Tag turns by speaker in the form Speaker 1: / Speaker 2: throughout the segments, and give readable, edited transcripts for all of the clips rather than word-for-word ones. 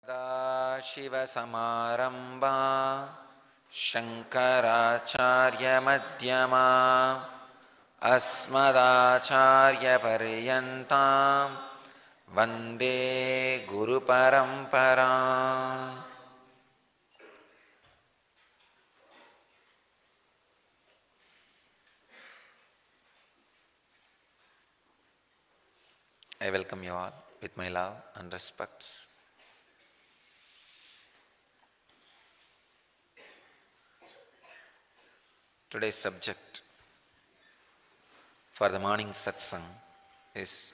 Speaker 1: SadaShiva Samarambha Shankaracharya Madhyama Asmadacharya Paryantam Vande Guru Paramparam. I welcome you all with my love and respects. Today's subject for the morning satsang is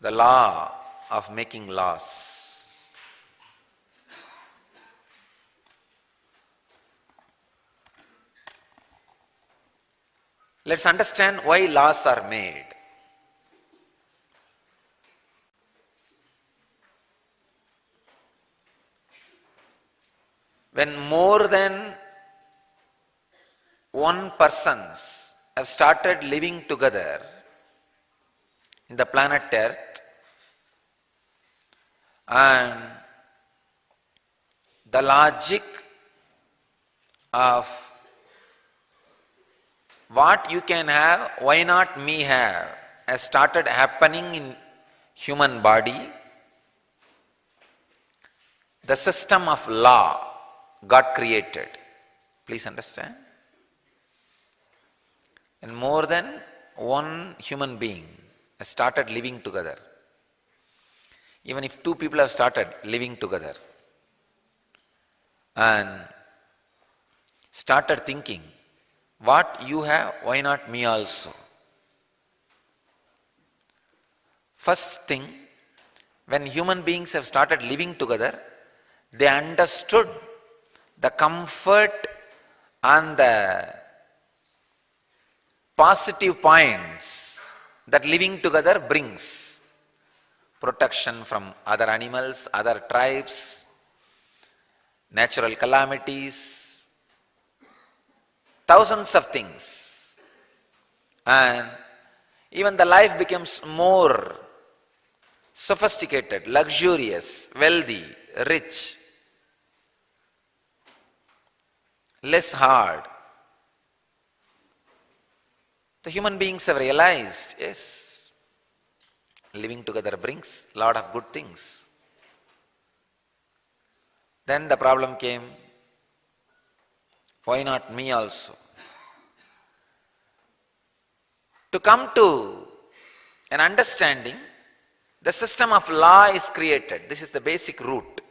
Speaker 1: the law of making laws. Let's understand why laws are made. When more than one persons have started living together in the planet Earth, and the logic of what you can have, why not me have, has started happening in human body, the system of law got created. Please understand. And more than one human being has started living together. Even if two people have started living together and started thinking, what you have, why not me also? First thing, when human beings have started living together, they understood the comfort and the positive points that living together brings. Protection from other animals, other tribes, natural calamities, thousands of things. And even the life becomes more sophisticated, luxurious, wealthy, rich, less hard. The human beings have realized, yes, living together brings a lot of good things. Then the problem came, why not me also? To come to an understanding, the system of law is created. This is the basic root.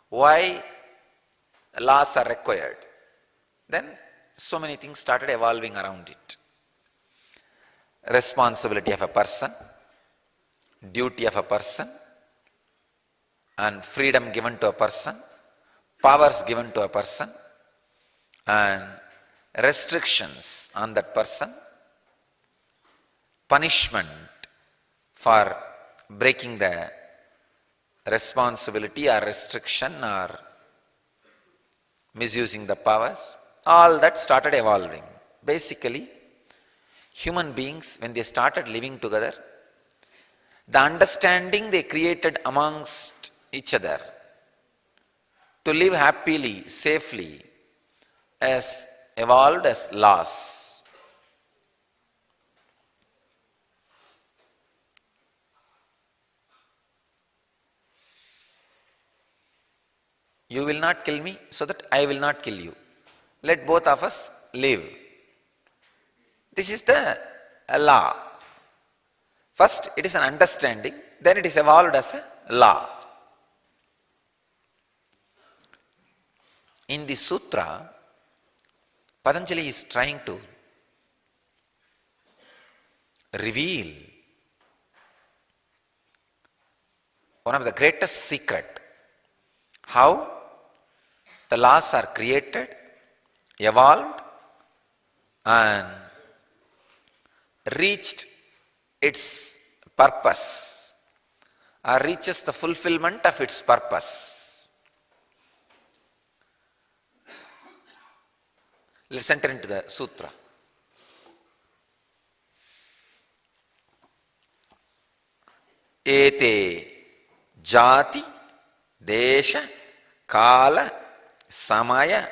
Speaker 1: Why laws are required? Then so many things started evolving around it. Responsibility of a person, duty of a person, and freedom given to a person, powers given to a person, and restrictions on that person, punishment for breaking the responsibility or restriction or misusing the powers, all that started evolving. Basically, human beings, when they started living together, the understanding they created amongst each other to live happily, safely, has evolved as laws. You will not kill me, so that I will not kill you. Let both of us live. This is the law. First, it is an understanding, then it is evolved as a law. In the sutra, Patanjali is trying to reveal one of the greatest secret, how the laws are created, evolved, and reached its purpose, or reaches the fulfillment of its purpose. Let's enter into the sutra. Ete Jaati Desha, Kaala, Samaya,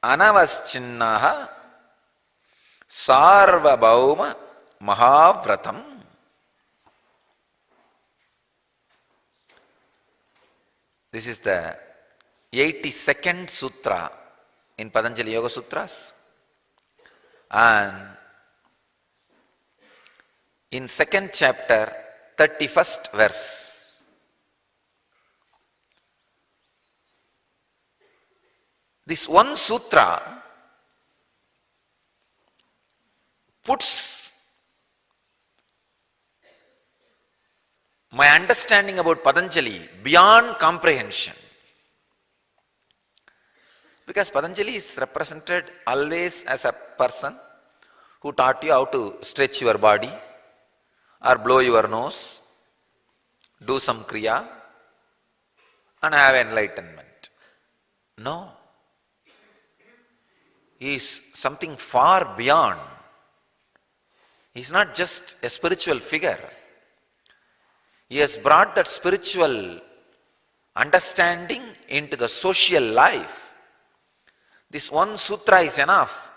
Speaker 1: Anavacchinnah, Saarvabhaumah, Mahavratam. This is the 82nd sutra in Patanjali Yoga Sutras, and in 2nd chapter, 31st verse. This one sutra puts my understanding about Patanjali beyond comprehension. Because Patanjali is represented always as a person who taught you how to stretch your body or blow your nose, do some kriya and have enlightenment. No. He is something far beyond. He is not just a spiritual figure. He has brought that spiritual understanding into the social life. This one sutra is enough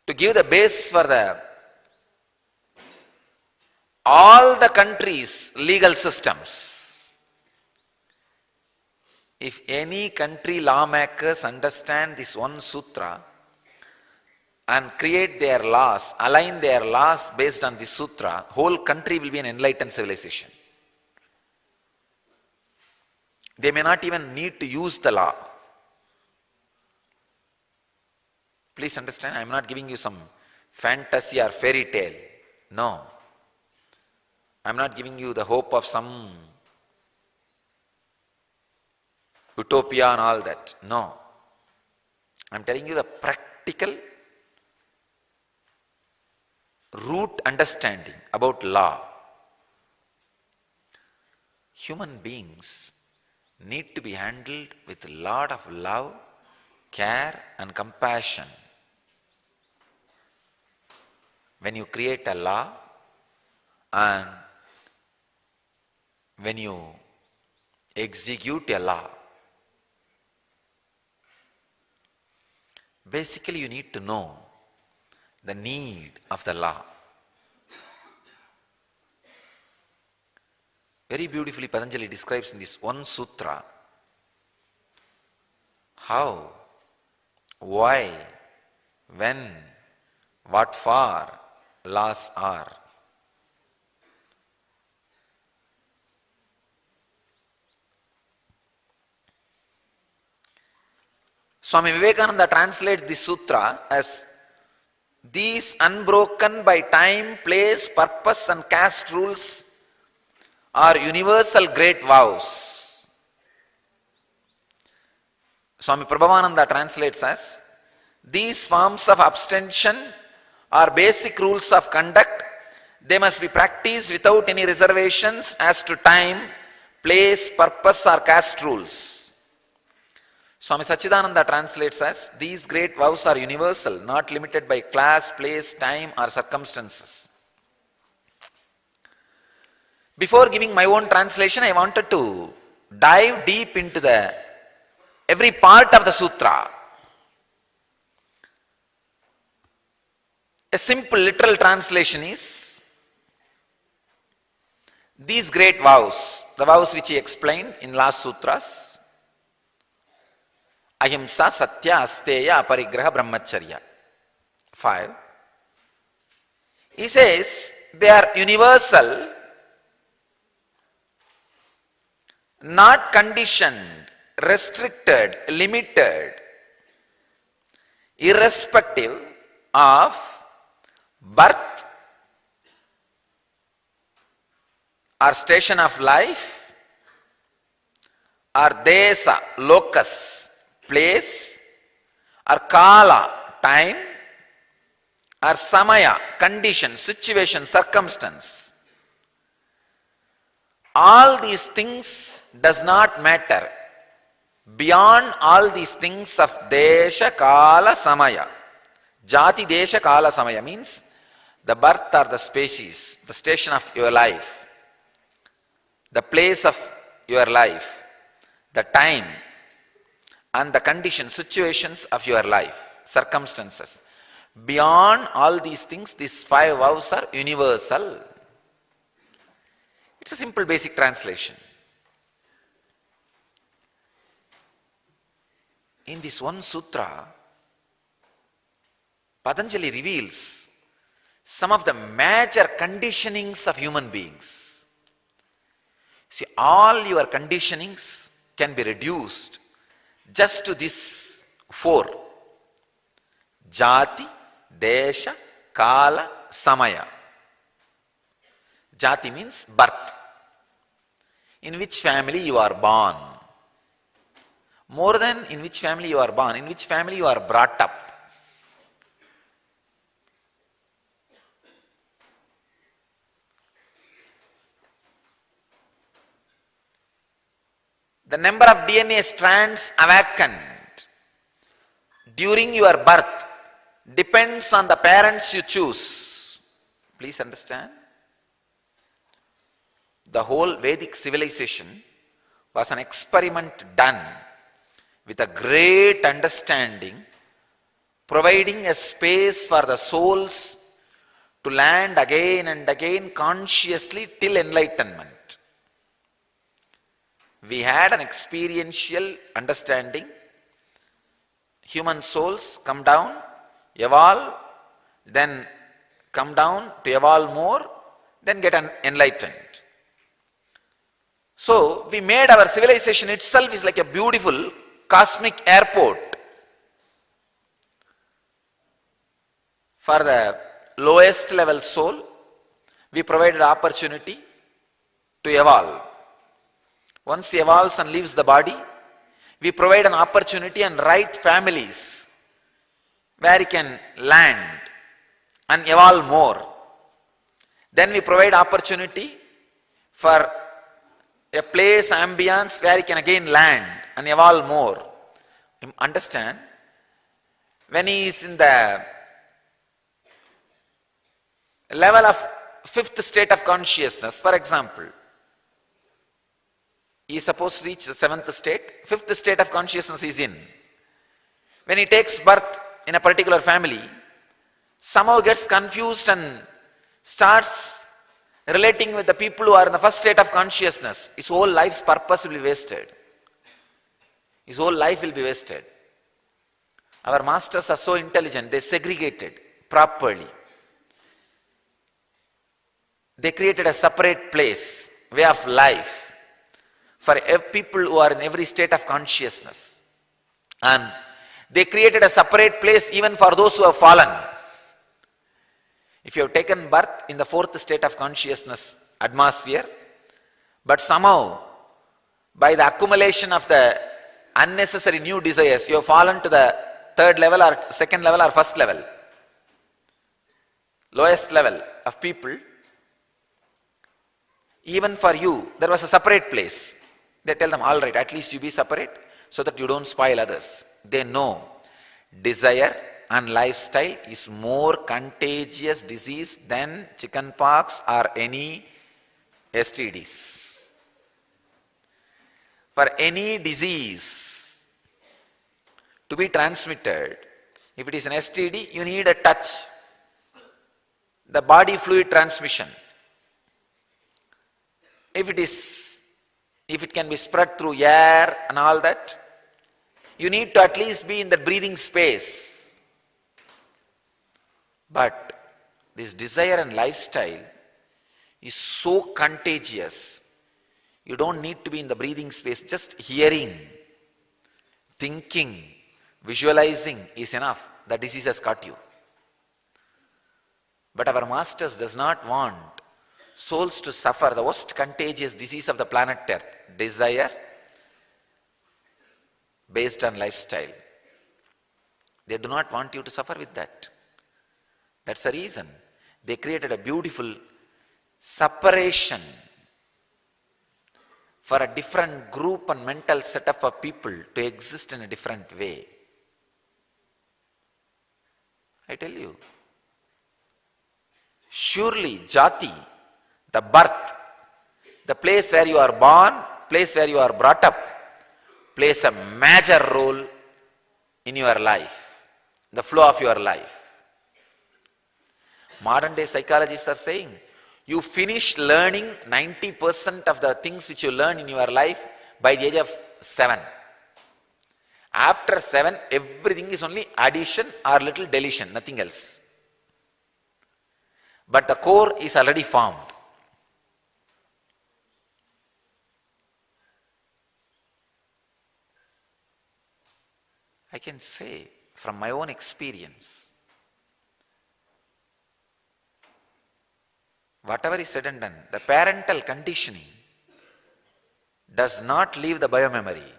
Speaker 1: to give the base for all the countries' legal systems. If any country lawmakers understand this one sutra and create their laws, align their laws based on this sutra, whole country will be an enlightened civilization. They may not even need to use the law. Please understand, I am not giving you some fantasy or fairy tale. No. I am not giving you the hope of some utopia and all that. No. I am telling you the practical root understanding about law. Human beings need to be handled with a lot of love, care and compassion. When you create a law and when you execute a law, basically you need to know the need of the law. Very beautifully Patanjali describes in this one sutra how, why, when, what for laws are. Swami Vivekananda translates this sutra as these unbroken by time, place, purpose and caste rules are universal great vows. Swami Prabhavananda translates as these forms of abstention are basic rules of conduct. They must be practiced without any reservations as to time, place, purpose or caste rules. Swami Sachidananda translates as these great vows are universal, not limited by class, place, time or circumstances. Before giving my own translation, I wanted to dive deep into every part of the sutra. A simple literal translation is these great vows, the vows which he explained in last sutras, ahimsa, satya, asteya, aparigrahah, brahmacharya. 5. He says they are universal, not conditioned, restricted, limited, irrespective of birth or station of life or desha, locus, place or Kaala, time or Samaya, condition, situation, circumstance. All these things does not matter. Beyond all these things of Desha, Kaala, Samaya. Jaati, Desha, Kaala, Samaya means the birth or the species, the station of your life, the place of your life, the time and the conditions, situations of your life, circumstances. Beyond all these things, these 5 vows are universal. It's a simple basic translation. In this one sutra, Patanjali reveals some of the major conditionings of human beings. See, all your conditionings can be reduced just to this 4. Jaati, Desha, Kaala, Samaya. Jaati means birth. In which family you are born. More than in which family you are born, in which family you are brought up. The number of DNA strands awakened during your birth depends on the parents you choose. Please understand. The whole Vedic civilization was an experiment done with a great understanding, providing a space for the souls to land again and again consciously till enlightenment. We had an experiential understanding. Human souls come down, evolve, then come down to evolve more, then get enlightened. So we made our civilization itself is like a beautiful cosmic airport for the lowest level soul. We provided opportunity to evolve. Once he evolves and leaves the body, we provide an opportunity and right families where he can land and evolve more. Then we provide opportunity for a place, ambience where he can again land and evolve more. You understand? When he is in the level of 5th state of consciousness, for example, he is supposed to reach the 7th state, 5th state of consciousness is in. When he takes birth in a particular family, somehow gets confused and starts relating with the people who are in the 1st state of consciousness. His whole life's purpose will be wasted. His whole life will be wasted. Our masters are so intelligent, they segregated properly. They created a separate place, way of life, for people who are in every state of consciousness. And they created a separate place even for those who have fallen. If you have taken birth in the 4th state of consciousness atmosphere, but somehow by the accumulation of the unnecessary new desires, you have fallen to the 3rd level or 2nd level or 1st level, lowest level of people, even for you, there was a separate place. They tell them, all right, at least you be separate so that you don't spoil others. They know desire and lifestyle is more contagious disease than chickenpox or any STDs. For any disease to be transmitted, if it is an STD, you need a touch, the body fluid transmission. If it can be spread through air and all that, you need to at least be in the breathing space. But this desire and lifestyle is so contagious. You don't need to be in the breathing space. Just hearing, thinking, visualizing is enough. The disease has got you. But our masters does not want souls to suffer the most contagious disease of the planet Earth, desire based on lifestyle. They do not want you to suffer with that. That's the reason they created a beautiful separation for a different group and mental setup of people to exist in a different way. I tell you, surely Jaati, the birth, the place where you are born place where you are brought up, plays a major role in your life, the flow of your life. Modern day psychologists are saying, you finish learning 90% of the things which you learn in your life by the age of 7. After 7, everything is only addition or little deletion, nothing else. But the core is already formed. I can say from my own experience, whatever is said and done, the parental conditioning does not leave the biomemory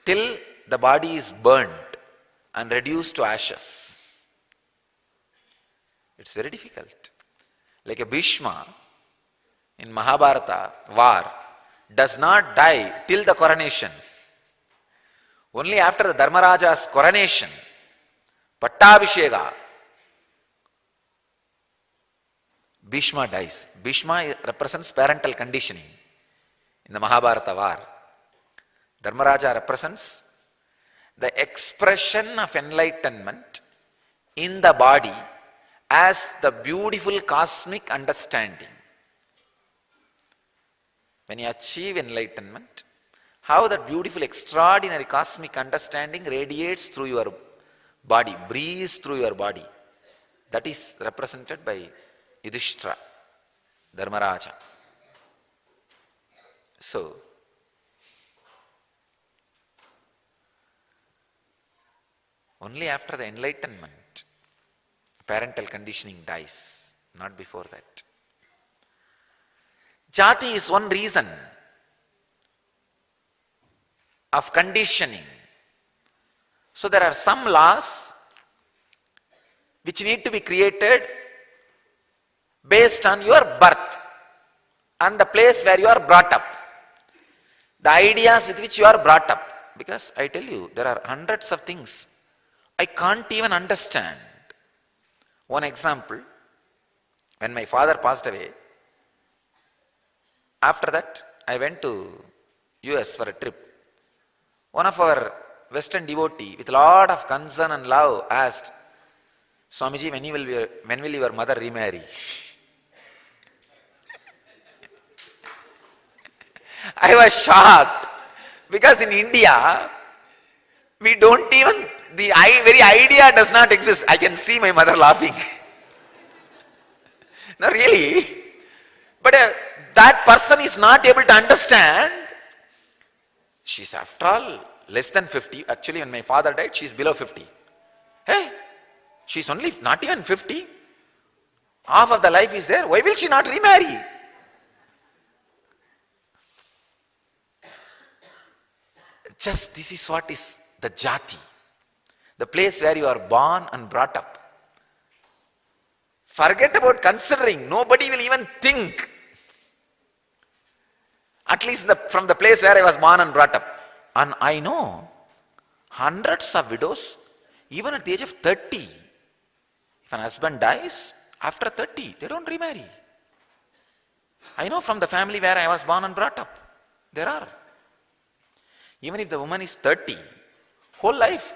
Speaker 1: till the body is burnt and reduced to ashes. It's very difficult. Like a Bhishma in Mahabharata war does not die till the coronation. Only after the Dharmaraja's coronation, Pattabhisheka, Bhishma dies. Bhishma represents parental conditioning in the Mahabharata war. Dharmaraja represents the expression of enlightenment in the body as the beautiful cosmic understanding. When you achieve enlightenment, how that beautiful, extraordinary cosmic understanding radiates through your body, breathes through your body. That is represented by Yudhishthira, Dharmaraja. So, only after the enlightenment, parental conditioning dies, not before that. Jaati is one reason of conditioning. So there are some laws which need to be created based on your birth and the place where you are brought up, the ideas with which you are brought up. Because I tell you, there are hundreds of things I can't even understand. One example, when my father passed away, after that I went to US for a trip. One of our Western devotee with a lot of concern and love asked, Swamiji, when will your mother remarry? I was shocked because in India, we don't even, the very idea does not exist. I can see my mother laughing. No, really. But that person is not able to understand. She's after all less than 50. Actually, when my father died, she's below 50. Hey, she's only not even 50. Half of the life is there. Why will she not remarry? Just this is what is the Jaati, the place where you are born and brought up. Forget about considering. Nobody will even think. At least from the place where I was born and brought up. And I know hundreds of widows, even at the age of 30. If an husband dies, after 30, they don't remarry. I know from the family where I was born and brought up. There are. Even if the woman is 30, whole life,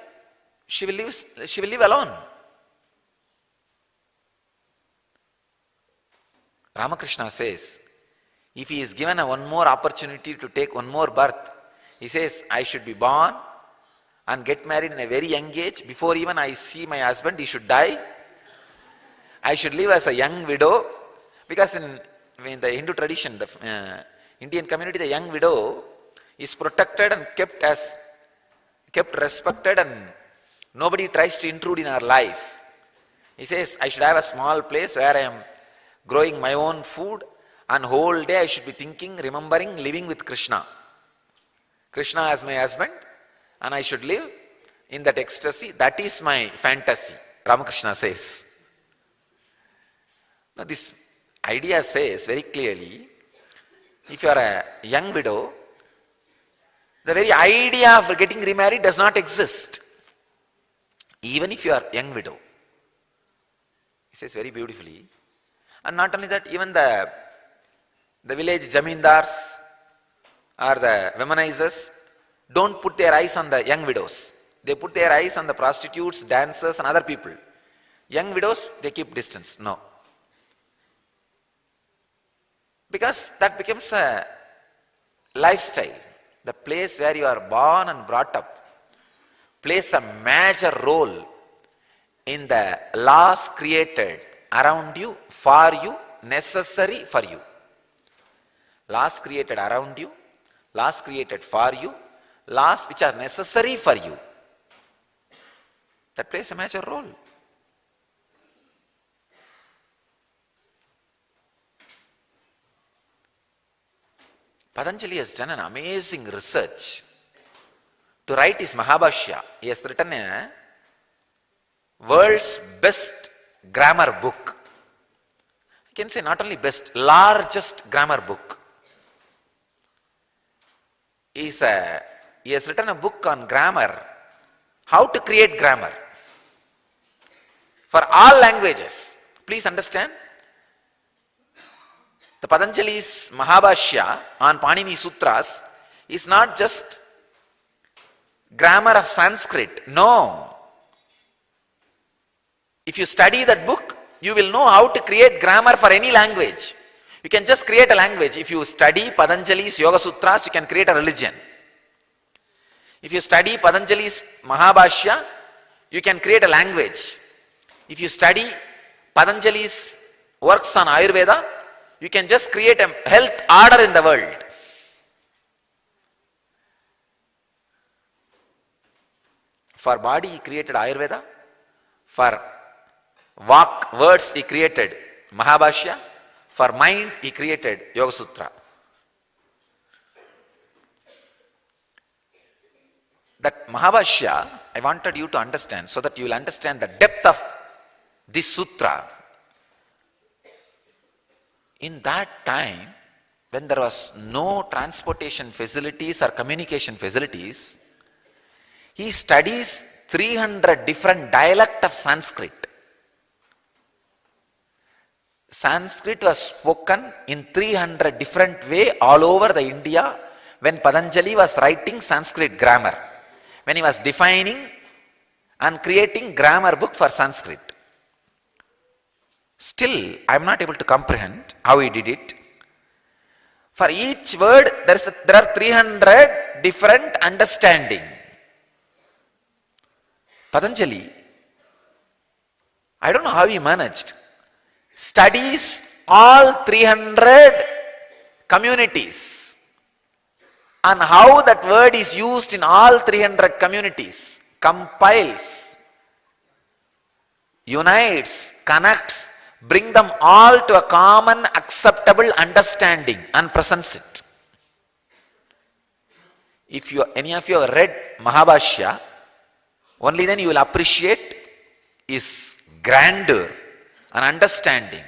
Speaker 1: she will live alone. Ramakrishna says, if he is given one more opportunity to take one more birth, he says, I should be born and get married in a very young age. Before even I see my husband, he should die. I should live as a young widow. Because in the Hindu tradition, the Indian community, the young widow is protected and kept respected, and nobody tries to intrude in our life. He says, I should have a small place where I am growing my own food, and whole day I should be thinking, remembering, living with Krishna. Krishna as my husband, and I should live in that ecstasy. That is my fantasy, Ramakrishna says. Now this idea says very clearly, if you are a young widow, the very idea of getting remarried does not exist. Even if you are a young widow. He says very beautifully. And not only that, even the the village jamindars or the womanizers don't put their eyes on the young widows. They put their eyes on the prostitutes, dancers and other people. Young widows, they keep distance. No. Because that becomes a lifestyle. The place where you are born and brought up plays a major role in the laws created around you, for you, necessary for you. Laws created around you, laws created for you, laws which are necessary for you. That plays a major role. Patanjali has done an amazing research to write his Mahabhashya. He has written a world's best grammar book. I can say not only best, largest grammar book. He has written a book on grammar, how to create grammar for all languages. Please understand, the Patanjali's Mahabhashya on Panini Sutras is not just grammar of Sanskrit. No. If you study that book, you will know how to create grammar for any language. You can just create a language. If you study Patanjali's Yoga Sutras, you can create a religion. If you study Patanjali's Mahabhashya, you can create a language. If you study Patanjali's works on Ayurveda, you can just create a health order in the world. For body, he created Ayurveda. For words, he created Mahabhashya. For mind, he created Yoga Sutra. That Mahabhashya, I wanted you to understand so that you will understand the depth of this sutra. In that time, when there was no transportation facilities or communication facilities, he studies 300 different dialects of Sanskrit. Sanskrit was spoken in 300 different ways all over the India when Patanjali was writing Sanskrit grammar, when he was defining and creating grammar book for Sanskrit. Still, I am not able to comprehend how he did it. For each word, there are 300 different understanding. Patanjali, I don't know how he managed, studies all 300 communities and how that word is used in all 300 communities, compiles, unites, connects, bring them all to a common acceptable understanding and presents it. If any of you have read Mahabhashya, only then you will appreciate his grandeur and understanding.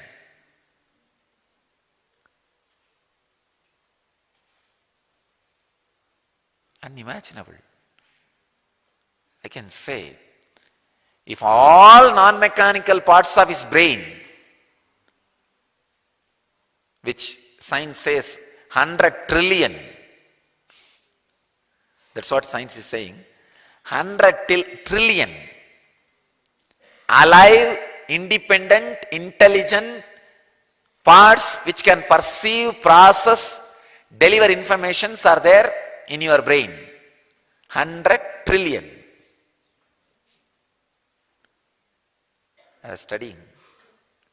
Speaker 1: Unimaginable. I can say, if all non-mechanical parts of his brain, which science says 100 trillion, that's what science is saying, 100 trillion alive, independent, intelligent parts which can perceive, process, deliver informations are there in your brain. 100 trillion. I was studying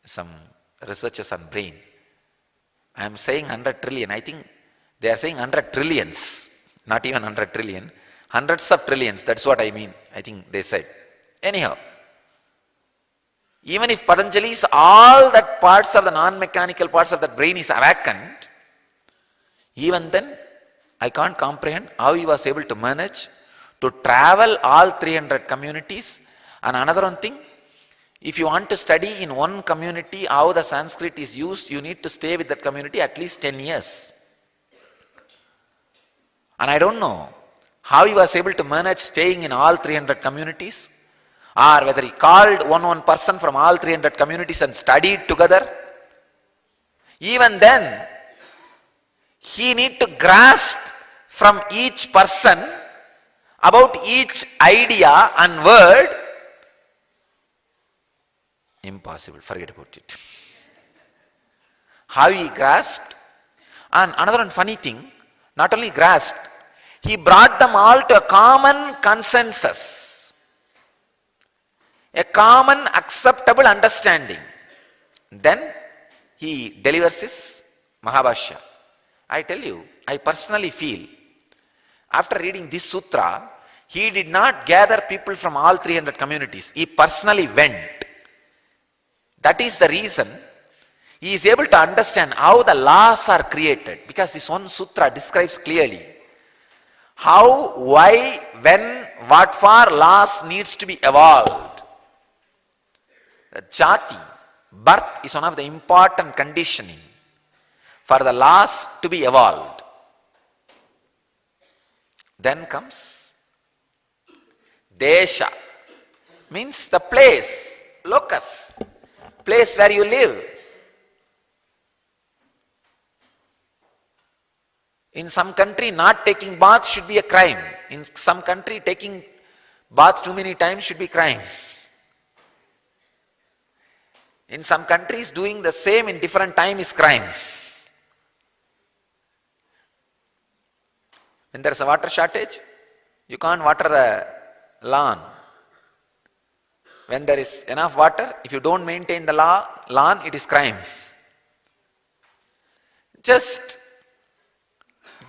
Speaker 1: some researchers on brain. I am saying 100 trillion. I think they are saying 100 trillions, not even 100 trillion. Hundreds of trillions, that's what I mean. I think they said. Anyhow, even if Patanjali's all that parts of the non-mechanical parts of the brain is awakened, even then I can't comprehend how he was able to manage to travel all 300 communities. And another one thing, if you want to study in one community how the Sanskrit is used, you need to stay with that community at least 10 years. And I don't know how he was able to manage staying in all 300 communities, or whether he called one person from all 300 communities and studied together. Even then, he need to grasp from each person about each idea and word. Impossible, forget about it. How he grasped, and another one funny thing, not only grasped, he brought them all to a common consensus, a common acceptable understanding. Then he delivers his Mahabhashya. I tell you, I personally feel, after reading this sutra, he did not gather people from all 300 communities. He personally went. That is the reason he is able to understand how the laws are created, because this one sutra describes clearly how, why, when, what for laws needs to be evolved. The Jaati, birth, is one of the important conditioning for the laws to be evolved. Then comes Desha, means the place, locus, place where you live. In some country, not taking bath should be a crime. In some country, taking bath too many times should be crime. In some countries, doing the same in different time is crime. When there is a water shortage, you can't water the lawn. When there is enough water, if you don't maintain the lawn, it is crime. Just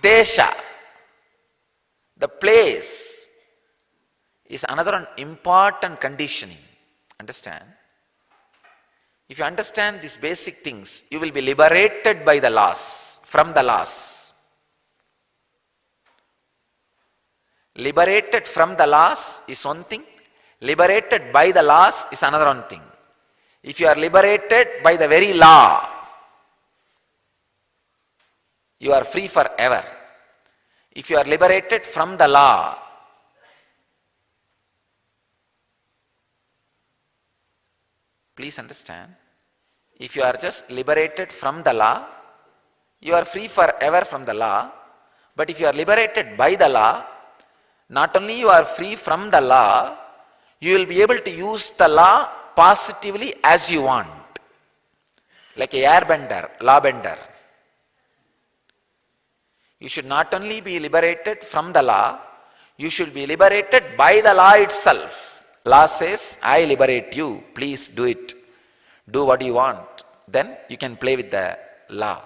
Speaker 1: Desha, the place, is another important conditioning. Understand? If you understand these basic things, you will be liberated by the laws, from the laws. Liberated from the laws is one thing. Liberated by the laws is another one thing. If you are liberated by the very law, you are free forever. If you are liberated from the law, please understand, if you are just liberated from the law, you are free forever from the law. But if you are liberated by the law, not only you are free from the law, you will be able to use the law positively as you want. Like a airbender, law bender. You should not only be liberated from the law, you should be liberated by the law itself. Law says, I liberate you, please do it. Do what you want. Then you can play with the law.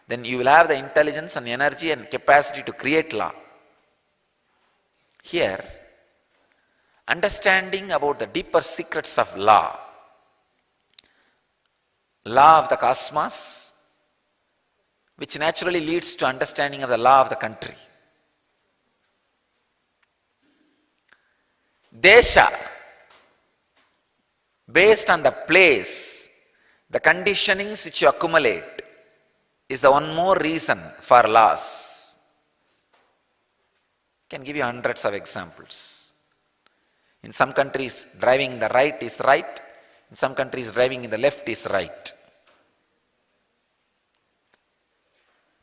Speaker 1: Then you will have the intelligence and energy and capacity to create law. Here, understanding about the deeper secrets of law of the cosmos, which naturally leads to understanding of the law of the country. Desha, based on the place, the conditionings which you accumulate, is the one more reason for laws. I can give you hundreds of examples. In some countries, driving in the right is right. In some countries, driving in the left is right.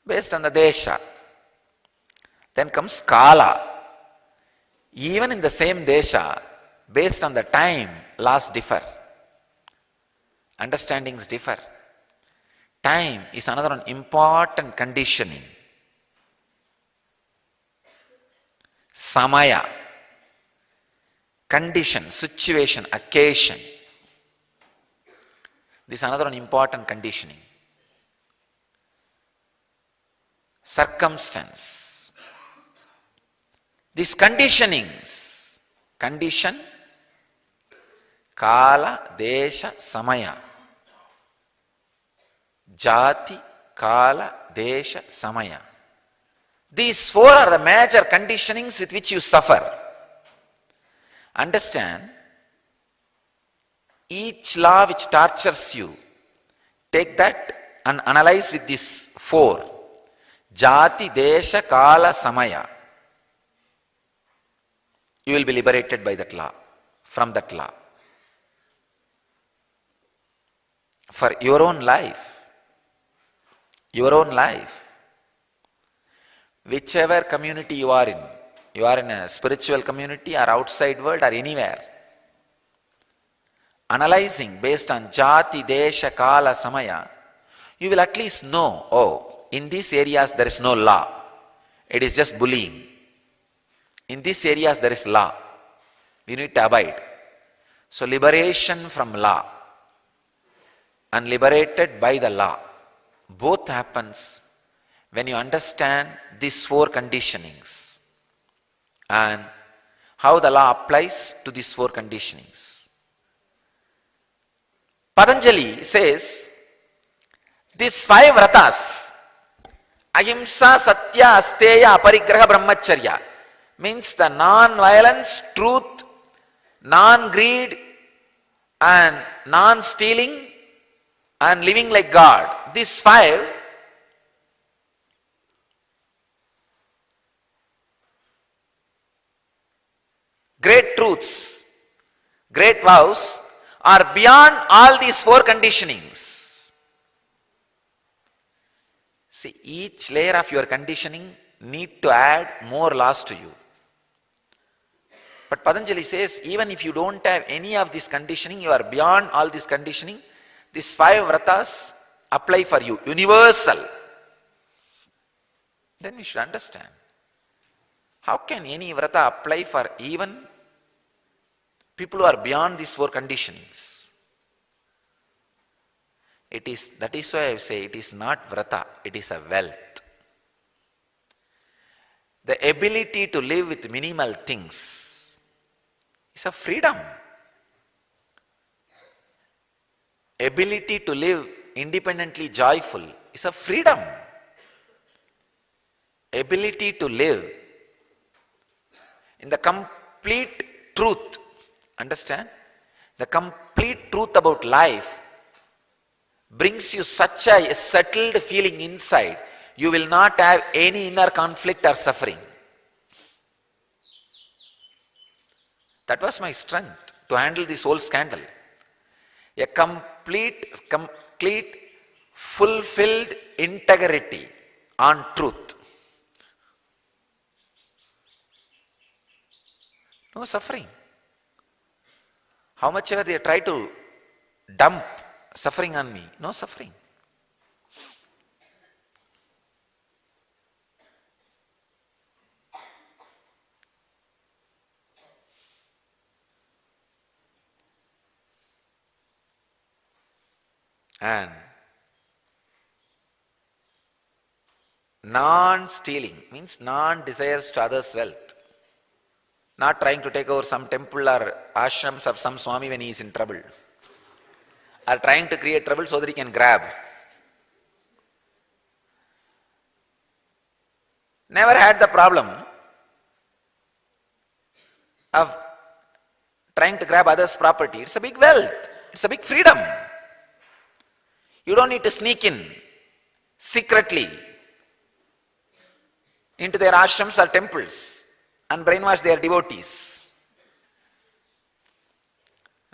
Speaker 1: Based on the Desha. Then comes Kaala. Even in the same Desha, based on the time, laws differ. Understandings differ. Time is another important conditioning. Samaya, condition, situation, occasion. This is another important conditioning. Circumstance. These conditionings, condition, Kaala, Desha, Samaya. Jaati, Kaala, Desha, Samaya. These four are the major conditionings with which you suffer. Understand, each law which tortures you, take that and analyze with these four. Jaati, Desha, Kaala, Samaya. You will be liberated by that law, from that law. For your own life, whichever community you are in a spiritual community or outside world or anywhere, analyzing based on Jaati, Desha, Kaala, Samaya, you will at least know, oh, in these areas there is no law. It is just bullying. In these areas there is law. We need to abide. So liberation from law and liberated by the law, both happens when you understand these four conditionings and how the law applies to these four conditionings. Patanjali says, these five vratas, ahimsa, satya, asteya, aparigrahah, brahmacharya, means the non-violence, truth, non-greed and non-stealing and living like God. These five great truths, great vows are beyond all these four conditionings. See, each layer of your conditioning need to add more laws to you. But Patanjali says, even if you don't have any of this conditioning, you are beyond all this conditioning, these five vratas apply for you, universal. Then we should understand, how can any vrata apply for even people who are beyond these four conditionings? That is why I say it is not vrata, it is a wealth. The ability to live with minimal things is a freedom. Ability to live independently joyful is a freedom. Ability to live in the complete truth, understand? The complete truth about life brings you such a settled feeling inside, you will not have any inner conflict or suffering. That was my strength to handle this whole scandal. A complete, fulfilled integrity on truth. No suffering. How much ever they try to dump suffering on me, no suffering. And non-stealing means non-desires to others' wealth. Not trying to take over some temple or ashrams of some Swami when he is in trouble. Or trying to create trouble so that he can grab. Never had the problem of trying to grab others' property. It's a big wealth. It's a big freedom. You don't need to sneak in secretly into their ashrams or temples and brainwash their devotees.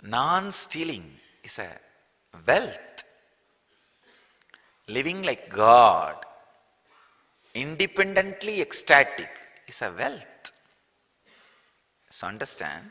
Speaker 1: Non-stealing is a wealth. Living like God, independently ecstatic, is a wealth. So understand,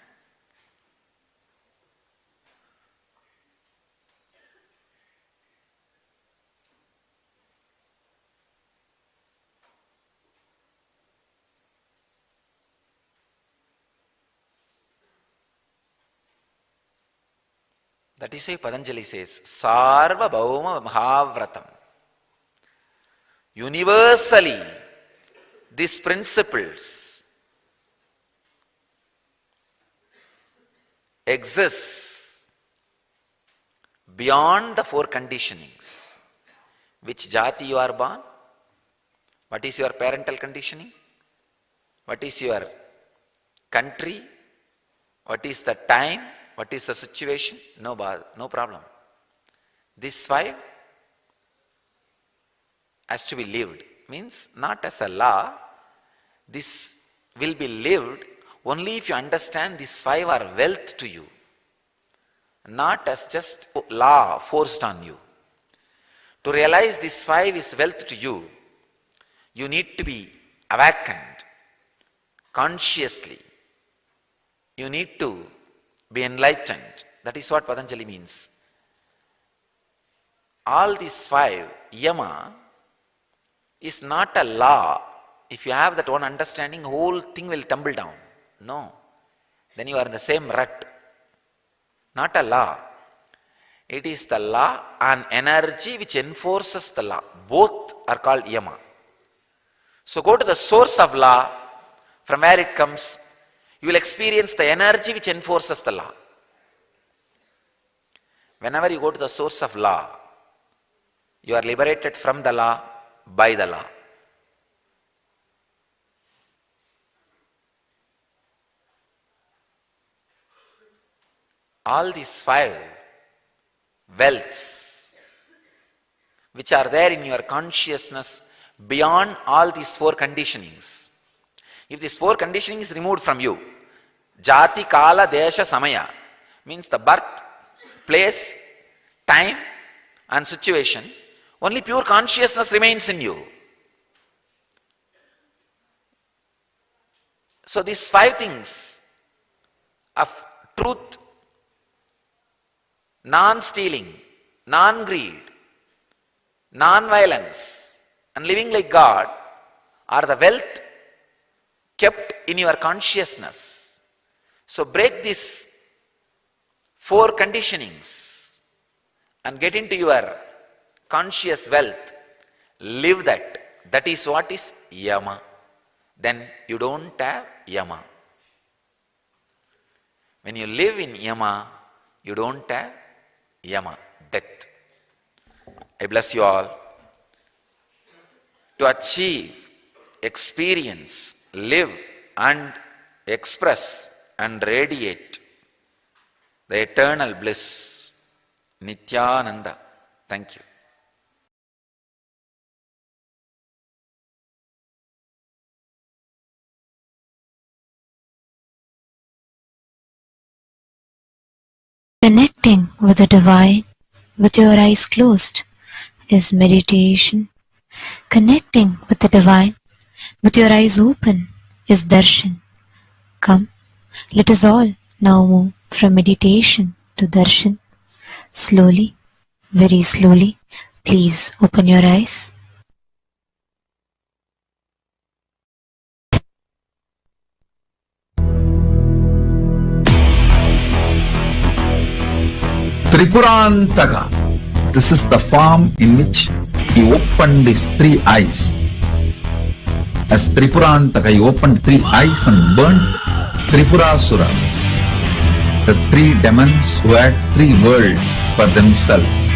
Speaker 1: that is why Patanjali says, Saarvabhaumah Mahavratam. Universally, these principles exist beyond the four conditionings. Which Jaati you are born? What is your parental conditioning? What is your country? What is the time? What is the situation? No problem. These five has to be lived. Means not as a law. This will be lived only if you understand these five are wealth to you. Not as just law forced on you. To realize this five is wealth to you, you need to be awakened consciously. You need to be enlightened. That is what Patanjali means. All these 5 yama is not a law. If you have that one understanding, whole thing will tumble down. No. Then you are in the same rut. Not a law. It is the law and energy which enforces the law. Both are called yama. So go to the source of law, from where it comes. You will experience the energy which enforces the law. Whenever you go to the source of law, you are liberated from the law by the law. All these 5 wealths which are there in your consciousness beyond all these 4 conditionings. If this 4 conditioning is removed from you, Jaati, Kaala, Desha, Samaya means the birth, place, time and situation, only pure consciousness remains in you. So these 5 things of truth, non-stealing, non-greed, non-violence and living like God are the wealth kept in your consciousness. So break these 4 conditionings and get into your conscious wealth. Live that. That is what is yama. Then you don't have yama. When you live in yama, you don't have yama, death. I bless you all. To achieve, experience, live and express and radiate the eternal bliss. Nithyananda. Thank you.
Speaker 2: Connecting with the divine with your eyes closed is meditation. Connecting with the divine with your eyes open is darshan. Come, let us all now move from meditation to darshan. Slowly, very slowly, please open your eyes.
Speaker 3: Tripurantaka. This is the form in which he opened his 3 eyes. As Tripurantaka, he opened 3 eyes and burnt Tripurasuras, the 3 demons who had 3 worlds for themselves.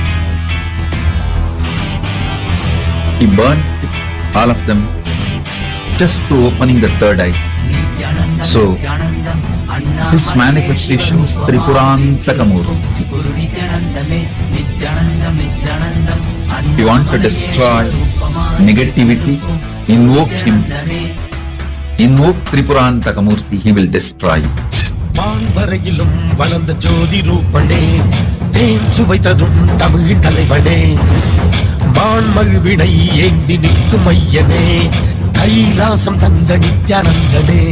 Speaker 3: He burnt all of them just to opening the 3rd eye. So, his manifestation is Tripurantaka Murti. If you want to destroy negativity, invoke him. Invoke Tripurantaka Murti, he will destroy it.
Speaker 4: மான்வரையிலும் வளர்ந்த ஜோதி ரூபனே, தேன் சுவை தரும் தமிழின் தலைவனே, மான்மகிழ்வினை ஏந்தி நிற்கும் ஐயனே, கைலாசம் தந்த நித்யானந்தனே,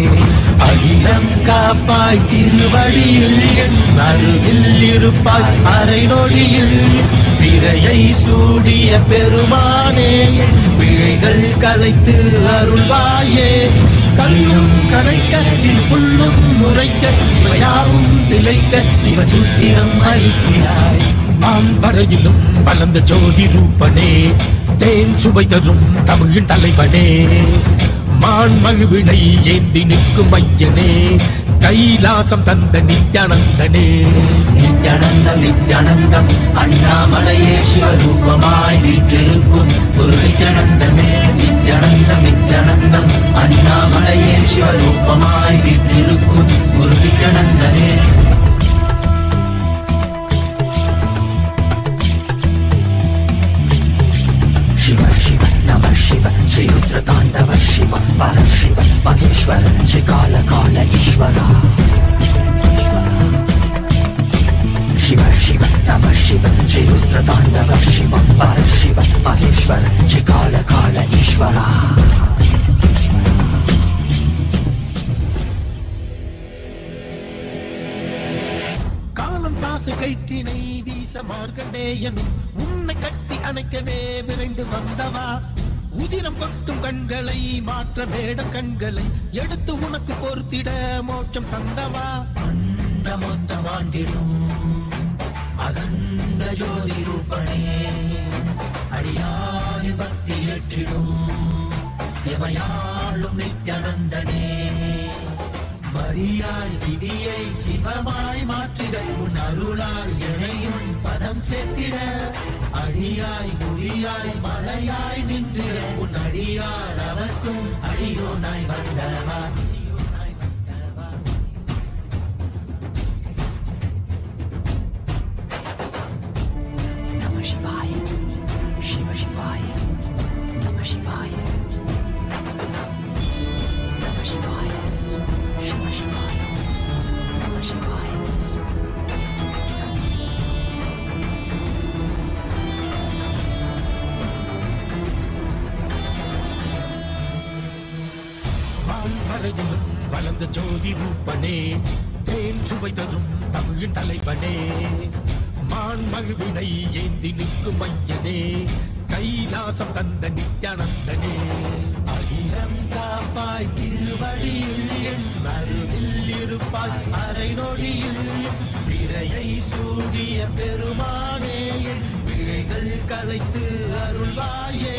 Speaker 4: அகிலம் காப்பாய் திருவடியில் என் அருகில் இருப்பாய் அரை நொடியில், பிறையை சூடிய பெருமானே, பிழைகள் கலைத்து அருள்வாயே, கல்லும் கரைக்க சிறுபுள்ளும் முறைக்க சிவயாவும் திளைக்க சிவசூத்திரம் அளிக்கிறாய். மான்வரையிலும் வளர்ந்த ஜோதி ரூபனே, தேன் சுவை தரும் தமிழின் தலைவனே, மான்மகிழ்வினை ஏந்தி நிற்கும் ஐயனே, கைலாசம் தந்த நித்யானந்தனே. நித்யானந்தம் நித்யானந்தம் அண்ணாமலையே சிவரூபமாய் வீற்றிருக்கும் குரு நித்யானந்தனே. நித்யானந்தம் நித்யானந்தம் அண்ணாமலையே சிவரூபமாய் வீற்றிருக்கும் குரு நித்யானந்தனே. शिव शिव नमः शिव श्री रुद्र तांडव शिव परशिव महेश्वर श्री काल काल ईश्वर. शिव शिव नमः शिव श्री रुद्र तांडव शिव परशिव महेश्वर श्री काल काल ईश्वर.
Speaker 5: மார்கண்டேயன் உன்னை கட்டி அணைக்கவே விரைந்து வந்தவா. உதிரம் கொட்டும் கண்களை மாற்ற வேடம் கண்களை எடுத்து உனக்கு பொறுத்திட மோட்சம் தந்தவா.
Speaker 4: அந்த மொத்தம் ஆண்டிடும் அகண்ட ஜோதி ரூபணே அடியாரின் பக்தி ஏற்றிடும் எமையாளும் நித்யானந்தனே. மரியாய் விதியை சிவமாய் மாற்றிட உன் அருளால் இணையும் பதம் சேர்த்திட. அடியாய் குடியாய் மலையாய் நின்றிட உன் அடியார் அவர்க்கும் அடியோனாய் வந்தவா. நம சிவாய சிவ சிவாய நம சிவாய நம சிவாய சிவ சிவாய நம சிவாய.
Speaker 5: வான்மறையிலும் வளர்ந்த ஜோதி ரூபனே தேன் சுவை தரும் தமிழின் தலைவனே. மான் மகிழ்வினை ஏந்தி நிற்கும் மையனே கைலாசம் தந்த நித்யானந்தனே.
Speaker 4: அகிலம் காப்பாய் திருவடியில் என் அருகில் இருப்பாய் அரை நொடியில். பிறையை சூடிய பெருமானே என் பிழைகள் கலைத்து அருள்வாயே.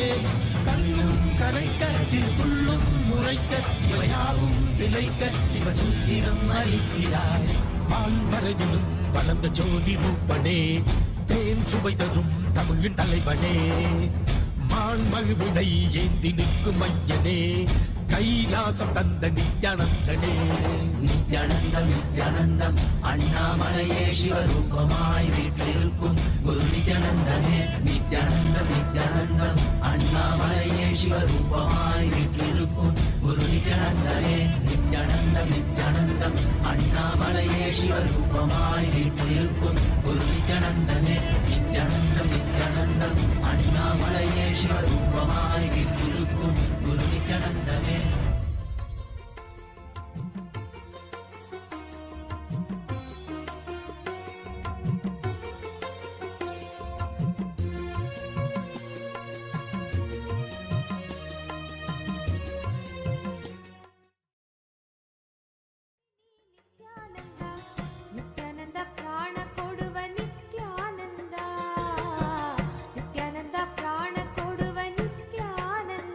Speaker 4: கல்லும் கரைக்க சிறுபுள்ளும் முறைக்க இவையாவும் திளைக்க சிவசூத்திரம் அளிக்கிறாய்.
Speaker 5: வான்மறையிலும் வளர்ந்த ஜோதி ரூபனே தேன் சுவை தரும் தமிழின் தலைவனே. மான் மகிழ்வினை ஏந்தி நிற்கும் மையனே கைலாசம் தந்த நித்யானந்தனே.
Speaker 4: நித்யானந்தம் நித்யானந்தம் அண்ணாமலையே சிவரூபமாய் வீற்றிருக்கும் குரு நித்யானந்தனே. நித்யானந்தம் நித்யானந்தம் அண்ணாமலையே சிவரூபமாய் வீற்றிருக்கும் குரு நித்யானந்தனே. நித்யானந்தம் நித்யானந்தம் அண்ணாமலையே சிவரூபமாய் வீற்றிருக்கும் குரு நித்யானந்தனே. நித்யானந்தம் நித்யானந்தம் அண்ணாமலையே சிவரூபமாய் வீற்றிருக்கும் குரு நித்யானந்தனே.
Speaker 6: ನಿತ್ಯಾನಂದ ಪ್ರಾಣ ಕೊಡುವ ನಿತ್ಯಾನಂದ. ನಿತ್ಯಾನಂದ ಪ್ರಾಣ ಕೊಡುವ ನಿತ್ಯಾನಂದ.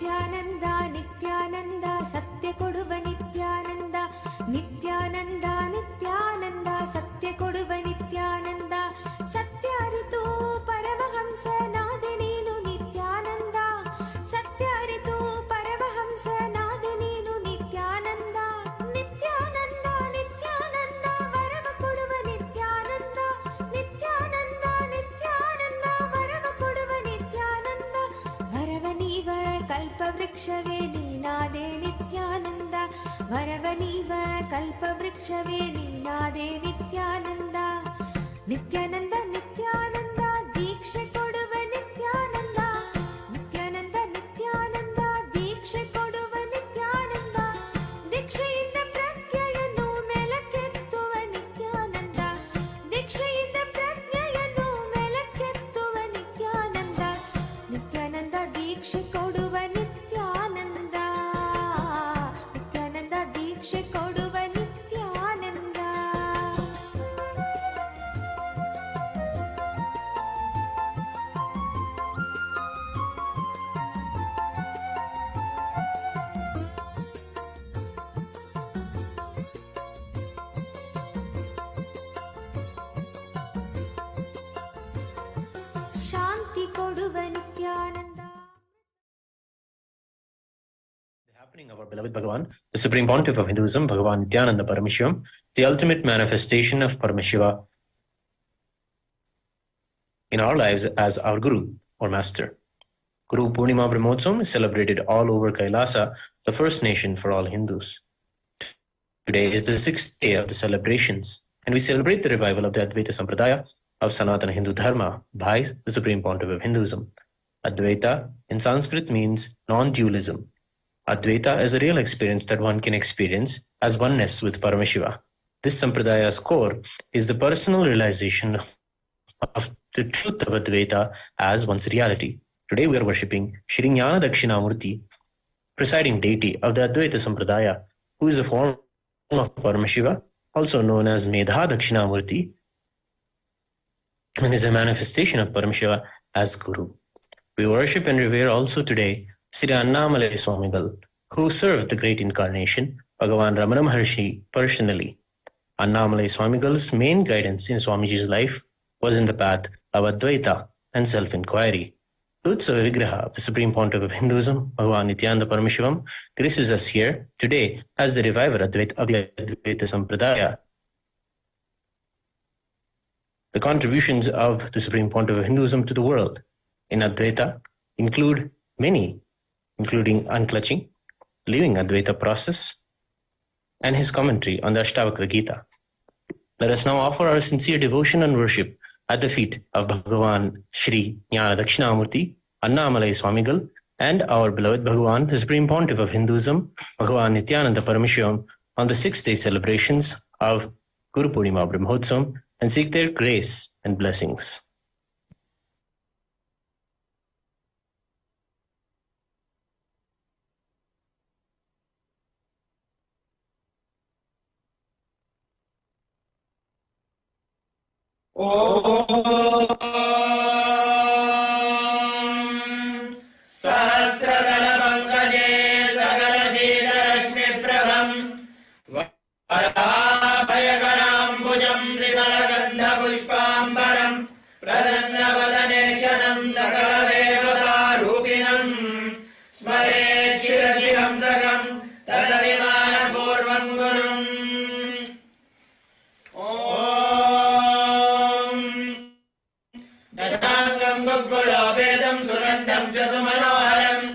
Speaker 6: ನಿತ್ಯಾನಂದ ನಿತ್ಯಾನಂದ ಸತ್ಯ ಕೊಡುವ ನಿತ್ಯಾನಂದ ನಿತ್ಯಾನಂದ ನಿತ್ಯಾನಂದ ಸತ್ಯ ಕೊಡುವ ನಿತ್ಯಾನಂದ ಸತ್ಯ ಅರಿತು ಪರಮಹಂಸನಾದ ನೀನು ನಿತ್ಯಾನಂದ ಸತ್ಯ ಅರಿತು ಪರಮಹಂಸನಾದ ನೀನು ನಿತ್ಯಾನಂದ ನಿತ್ಯಾನಂದ ನಿತ್ಯಾನಂದ ವರವ ಕೊಡುವ ನಿತ್ಯಾನಂದ ನಿತ್ಯಾನಂದ ನಿತ್ಯಾನಂದ ವರವ ಕೊಡುವ ನಿತ್ಯಾನಂದ ವರವ ನೀವ ಕಲ್ಪವೃಕ್ಷವೇ ನೀನಾದೆ ನಿತ್ಯಾನಂದ ವರವ ನೀವ ಕಲ್ಪವೃಕ್ಷವೇ ನೀನಾದೆ ನಿತ್ಯಾನಂದ ನಿತ್ಯಾನಂದ ನಿತ್ಯಾನಂದ ದೀಕ್ಷೆ ಕೊಡುವ ನಿತ್ಯಾನಂದ ನಿತ್ಯಾನಂದ ನಿತ್ಯಾನಂದ ದೀಕ್ಷೆ ಕೊಡುವ ನಿತ್ಯಾನಂದ ದೀಕ್ಷೆಯಿಂದ ಪ್ರಜ್ಞೆಯನ್ನು ಮೆಲಕೆತ್ತುವ ನಿತ್ಯಾನಂದ ದೀಕ್ಷೆಯಿಂದ ಪ್ರಜ್ಞೆಯನ್ನು ಮೆಲಕೆತ್ತುವ ನಿತ್ಯಾನಂದ ನಿತ್ಯಾನಂದ ದೀಕ್ಷೆ ಕೊಡುವ ನಿತ್ಯಾನಂದ ನಿತ್ಯಾನಂದ ದೀಕ್ಷೆ ಕೊಡುವ ನಿತ್ಯಾನಂದ. ಶಾಂತಿ ಕೊಡುವ Nithyananda.
Speaker 7: The happening of our beloved Bhagavan, the Supreme Pontiff of Hinduism, Bhagavan Nithyananda Paramashivaham, the ultimate manifestation of Paramashiva in our lives as our Guru or Master. Guru Purnima Brahmotsavam is celebrated all over Kailasa, the first nation for all Hindus. Today is the 6th day of the celebrations, and we celebrate the revival of the Advaita Sampradaya of Sanatana Hindu Dharma by the Supreme Pontiff of Hinduism. Advaita in Sanskrit means non-dualism. Advaita is a real experience that one can experience as oneness with Paramashiva. This Sampradaya's core is the personal realization of the truth of Advaita as one's reality. Today we are worshipping Shri Jnana Dakshinamurti, presiding deity of the Advaita Sampradaya, who is a form of Paramashiva, also known as Medha Dakshinamurti, and is a manifestation of Paramashiva as Guru. We worship and revere also today Sri Annamalai Swamigal, who served the great incarnation, Bhagavan Ramana Maharshi, personally. Annamalai Swamigal's main guidance in Swamiji's life was in the path of Advaita and self-inquiry. Lord Saarvabhaumah, the Supreme Pontiff of Hinduism, Bhagavan Nithyananda Satsang, graces us here today as the reviver of the Advaita Sampradaya. The contributions of the Supreme Pontiff of Hinduism to the world in Advaita include many, including unclutching, living Advaita process, and his commentary on the Ashtavakra Gita. Let us now offer our sincere devotion and worship at the feet of Bhagavan Shri Jnana Dakshinamurti, Annamalai Swamigal, and our beloved Bhagavan, the Supreme Pontiff of Hinduism, Bhagavan Nithyananda Paramashivaham, on the 6th day celebrations of Guru Purnima Brahmotsavam, and seek their grace and blessings.
Speaker 8: सहस्रदलपङ्कजे सकलशीलरश्मिप्रभम् वराभयकराम्बुजम् विमलगन्धपुष्पाम्बरम् प्रसन्नवदने क्षणम् सकलदेवतारूपिणम् स्मरेत् शिरसिहंसकम् तदभिमानपूर्वम् गुरुम्. दशाङ्गम् गुग्गुलोपेदम् सुगन्धम् च सुमनोहरम्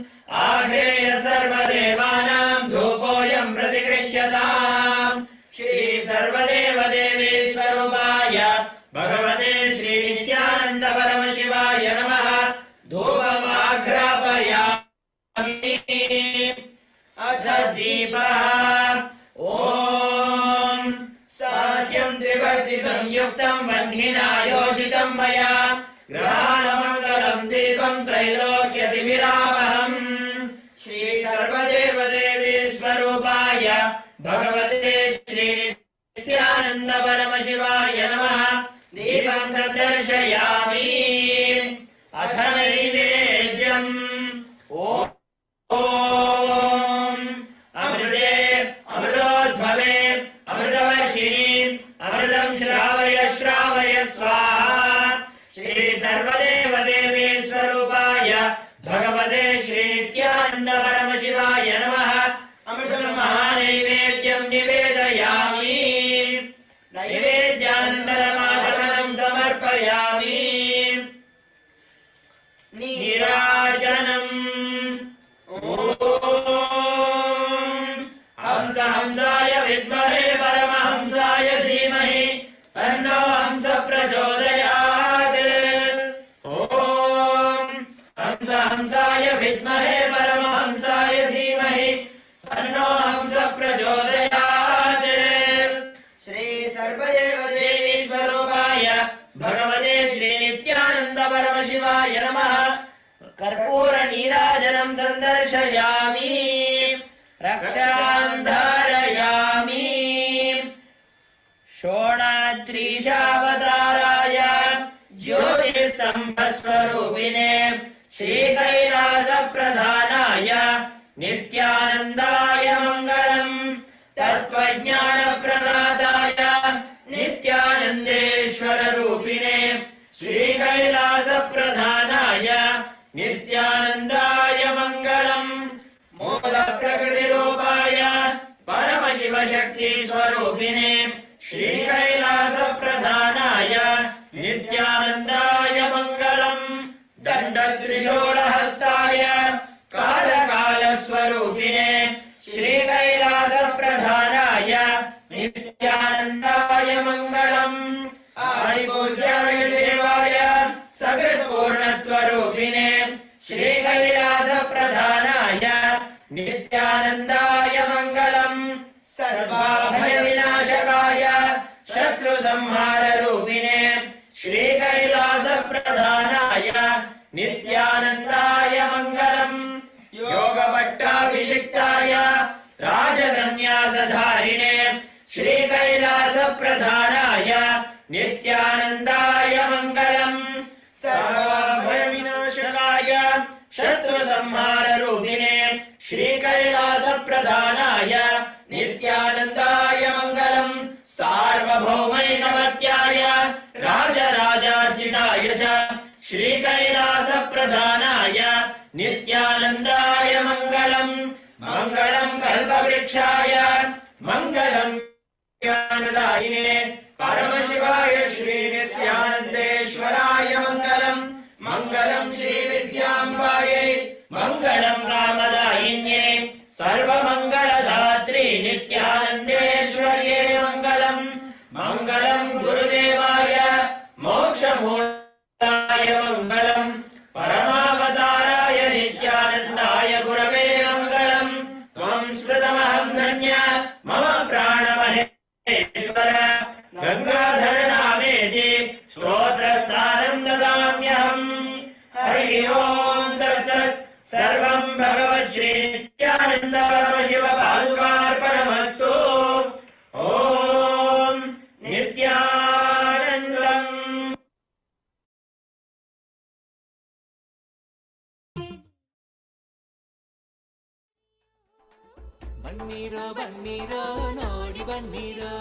Speaker 8: आघ्रेय सर्वदेवानाम् धूपोऽयम् प्रतिगृह्यताम्. श्री सर्वदेव देवी स्वरूपाय भगवते श्री नित्यानन्द परमशिवाय नमः. धूपम् आघ्रापयामि. अथ दीपः. ॐ साज्यम् त्रिवर्ति संयुक्तम् वह्निना योजितम् मया ग्रहाणमङ्गलम् दीपम् त्रैलोक्यतिमिरावहम्. श्री सर्वदेव देवी स्वरूपाय भगवते श्री नित्यानन्द परमशिवाय नमः. दीपम् सन्दर्शयामि. अथ नैवेद्यम्. ॐ ಭಗವತೆ ಶ್ರೀ ನಿತ್ಯಾನಂದ ಪರಮಶಿವಾಯ ನಮಃ. ಅಮೃತಂ ಮಹಾನೈವೇದ್ಯಂ ನಿವೇದಯಾಮಿ. ನೈವೇದ್ಯಾನಂತರಮಾಚಮನಂ ಸಮರ್ಪಯಾಮಿ. ನೀರಾಜನಂ. ಓಂ ಹಂಸ ಹಂಸಾಯ ವಿದ್ಮಹೇ ಪರಮಹಂಸಾಯ ಧೀಮಹಿ ತನ್ನೋ ಹಂಸ ಪ್ರಚೋದಯಾತ್. ಓಂ ಹಂಸ ಹಂಸಾಯ ವಿದ್ಮಹೇ ಪರಮಹಂಸಾಯ ಧೀಮಹಿ ತನ್ನೋ ಹಂಸ ಪ್ರಚೋದಯಾತ್. ಶ್ರೀ ಸರ್ವದೇವ ದೇವಿ ಸ್ವರೂಪಾಯ ಭಗವತೆ ಶ್ರೀ ನಿತ್ಯಾನಂದ ಪರಮಶಿವಾಯ ನಮಃ. ಕರ್ಪೂರ ನೀರಾಜನಂ ಸಂದರ್ಶಯಾಮಿ. ರಕ್ಷಾಂ ಧಾರಯಾಮಿ. ಷೋಡಾದ್ರೀಶಾವತಾರಾಯ ಜ್ಯೋತಿಸ್ತಂಭಸ್ವರೂಪಿಣೆ ಶ್ರೀಕೈಲಾಸ ಪ್ರಧಾನಾಯ ನಿತ್ಯಾನಂದಾಯ ಮಂಗಳಂ. ತತ್ವಜ್ಞಾನ ಪ್ರದಾತಾಯ ನಿತ್ಯಾನಂದೇಶ್ವರ ರೂಪಿಣೆ ಶ್ರೀಕೈಲಾಸ ಪ್ರಧಾನಾಯ ನಿತ್ಯಾನಂದಾಯ ಮಂಗಳಂ. ಮೂಲ ಪ್ರಕೃತಿ ರೂಪಾಯ ಪರಮಶಿವ ಶಕ್ತಿ ಸ್ವರೂಪಿಣೆ ಶ್ರೀಕೈಲಾಸ ಪ್ರಧಾನಾಯ ನಿತ್ಯಾನಂದಾಯ ಮಂಗಳಂ. ದಂಡ ತ್ರಿಶೂಲಹಸ್ತಾಯ ಕಾಲಕಾಲ ಸ್ವರೂಪಿಣೆ ಶ್ರೀಕೈಲಾಸ ಪ್ರಧಾನಾಯ ನಿತ್ಯಾನಂದಾಯ ಮಂಗಳಂ. ಆದಿಪೂಜ್ಯಾಯ ದೇವಾಯ ಸಕೃತ್ಪೂರ್ಣತ್ವರೂಪಿಣೆ ಶ್ರೀಕೈಲಾಸ ಪ್ರಧಾನಾಯ ನಿತ್ಯಾನಂದಾಯ ಮಂಗಳಂ. ಸರ್ವಾಭಯ ವಿನಾಶಕಾಯ ಶತ್ರು ಸಂಹಾರ ರೂಪಿಣೆ ಶ್ರೀಕೈಲಾಸ ಪ್ರಧಾನಾಯ ನಿತ್ಯಾನಂದಾಯ ಮಂಗಳಂ. ಯೋಗ ಪಟ್ಟಾಭಿಷಿಕ್ತಾಯ ರಾಜಸನ್ಯಾಸಧಾರಿಣೆ ಶ್ರೀಕೈಲಾಸ ಪ್ರಧಾನಾಯ ನಿತ್ಯಾನಂದಾಯ ಮಂಗಳಂ. ಸರ್ವಾಭಯ ವಿನಾಶಕಾಯ ಶತ್ರು ಸಂಹಾರ ರೂಪಿಣೆ ಶ್ರೀಕೈಲಾಸ ಪ್ರಧಾನಾಯ ನಿತ್ಯಾನಂದಾಯ ಮಂಗಳಂ. ಸಾರ್ವಭೌಮೈಕಮತ್ಯಾಯ ರಾಜರಾಜಾರ್ಚಿತಾಯ ಚ ಶ್ರೀಕೈಲಾಸ ಪ್ರಧಾನಾಯ ನಿತ್ಯಾನಂದಾಯ ಮಂಗಳಂ. ಮಂಗಳಂ ಕಲ್ಪವೃಕ್ಷಾಯ ಮಂಗಳಂ ಜ್ಞಾನದಾಯಿನೇ ಪರಮಶಿವಾಯ ಶ್ರೀ ನಿತ್ಯಾನಂದೇಶ್ವರಾಯ ಮಂಗಳಂ. ಮಂಗಳಂ ಶ್ರೀ ವಿದ್ಯಾಂಬಾಯೈ ಮಂಗಳಂ ಕಾಮದಾಯಿನ್ಯೈ ಸರ್ವಮಂಗಳದಾತ್ರಿ ನಿತ್ಯಾನಂದೇಶ್ವರ್ಯೈ ಮಂಗಳಂ. ಮಂಗಳಂ ಗುರುದೇವಾಯ ಮೋಕ್ಷಮೂಲಾಯ ಮಂಗಳಂ. ಪರಮಾವತಾರಾಯ ನಿತ್ಯಾನಂದಾಯ ಗುರವೇ ಮಂಗಳಂ. ತ್ವಂ ಸ್ಮೃತಮಹಂ ಧನ್ಯ ಮಮ ಪ್ರಾಣಮಹೇಶ್ವರ. ಗಂಗಾಧರ ನಾಮೇತಿ ಸ್ತೋತ್ರಸ್ಥಾನಂ ದದಾಮ್ಯಹಂ. ಹರಿ ಓಂ ತತ್ಸತ್. ಸರ್ವಂ ಭಗವತ್ ಶ್ರೀ ನಿತ್ಯಾನಂದ ಪರಮಶಿವ ಪಾದುಕಾರ್ಪಣಮಸ್ತು. ಓಂ ನಿತ್ಯಾನಂದಂ.
Speaker 9: ಬನ್ನಿರೋ ಬನ್ನಿರೋ ನೋಡಿ ಬನ್ನಿರೋ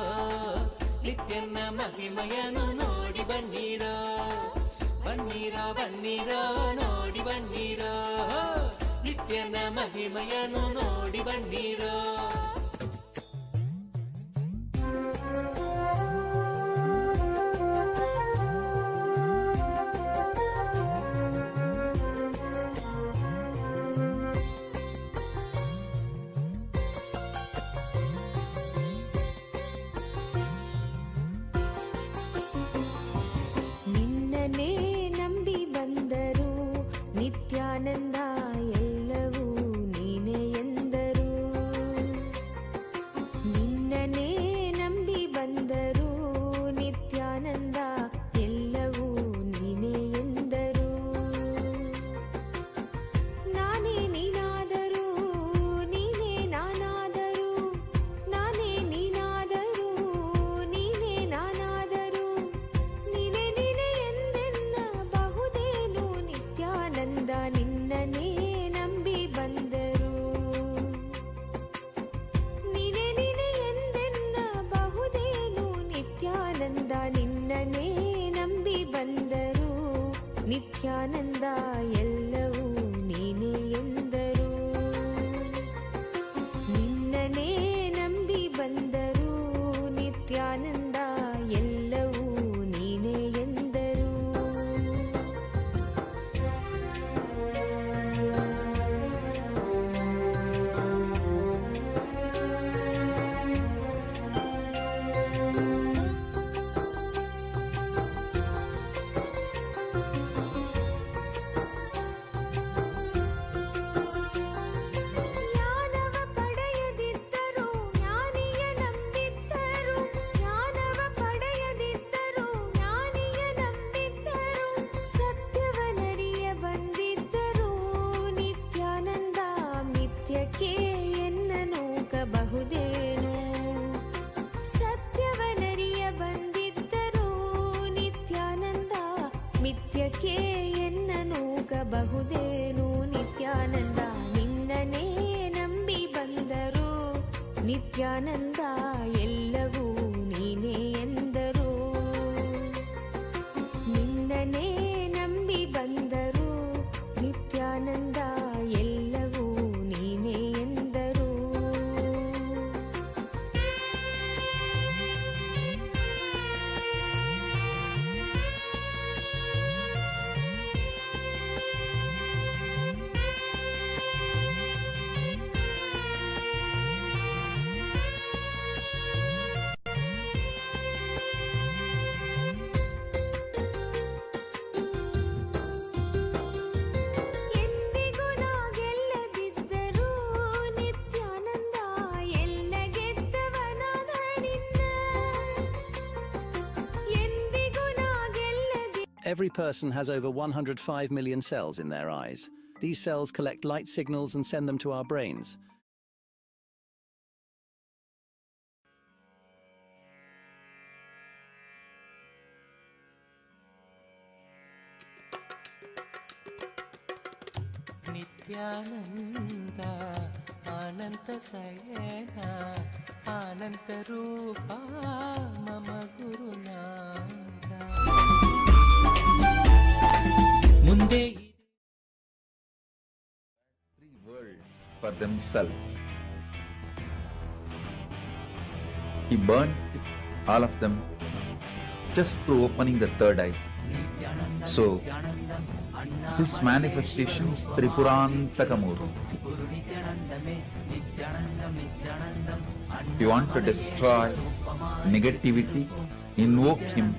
Speaker 9: ನಿತ್ಯನ ಮಹಿಮಯನು ನೋಡಿ ಬನ್ನಿರೋ. ಬನ್ನಿರೋ ಬನ್ನಿರೋ ನೋಡಿ ಬನ್ನಿರೋ ನಿತ್ಯನ ಮಹಿಮಯನು ನೋಡಿ ಬನ್ನಿರೋ.
Speaker 6: ನಿನ್ನನೇ ನಂಬಿ ಬಂದರು ನಿತ್ಯಾನಂದ ಎಲ್ಲವೂ ನೀನೇ ಎಂದರು. ನಿನ್ನನೇ ನಂಬಿ ಬಂದರು ನಿತ್ಯಾನಂದ ಎಲ್ಲವೂ ನೀನೇ ಎಂದರು. ನಾನೇ ನೀನಾದರೂ ನೀನೇ ನಾನಾದರೂ, ನಾನೇ ನೀನಾದರೂ ನೀನೇ ನಾನಾದರೂ, ನೀನೇ ನೀನೇ ಎಂದೆನ್ನಬಹುದೇನು ನಿತ್ಯಾನಂದ ನಿನ್ನನೇ ನಂಬಿ ಬಂದರು. ನೀನೇ ನೀನೇ ಎಂದೆನ್ನಬಹುದೇನು ನಿತ್ಯಾನಂದ ನಿನ್ನನೇ ನಂಬಿ ಬಂದರು. ನಿತ್ಯಾನಂದ ಎಲ್ಲವೂ ನೀ ನಿತ್ಯಾನಂದ ಎಲ್ಲವೂ ನೀನೇ ಎಂದರು. ನಿನ್ನನೇ ನಂಬಿ ಬಂದರು. ನಿತ್ಯಾನಂದ ಎಲ್ಲವೂ ನೀನೇ ಎಂದರು. ಎಂದಿಗೂ ನಾ ಗೆಲ್ಲದಿದ್ದರೂ ನಿತ್ಯಾನಂದ ಎಲ್ಲ ಗೆದ್ದವನಾದ ನಿನ್ನ. ಎಂದಿಗೂ ನಾ ಗೆಲ್ಲದಿ
Speaker 10: Every person has over 105 million cells in their eyes. These cells collect light signals and send them to our brains.
Speaker 9: Nithyananda ಅನಂತ ಶಯನ ಅನಂತ ರೂಪ ಮಮ ಗುರುನಾಥ. ಮುಂದೆ
Speaker 3: Three worlds for themselves. He burnt all of them just through opening the third eye. So, this manifestation is Tripurantaka-murti. If you want to destroy negativity, invoke him.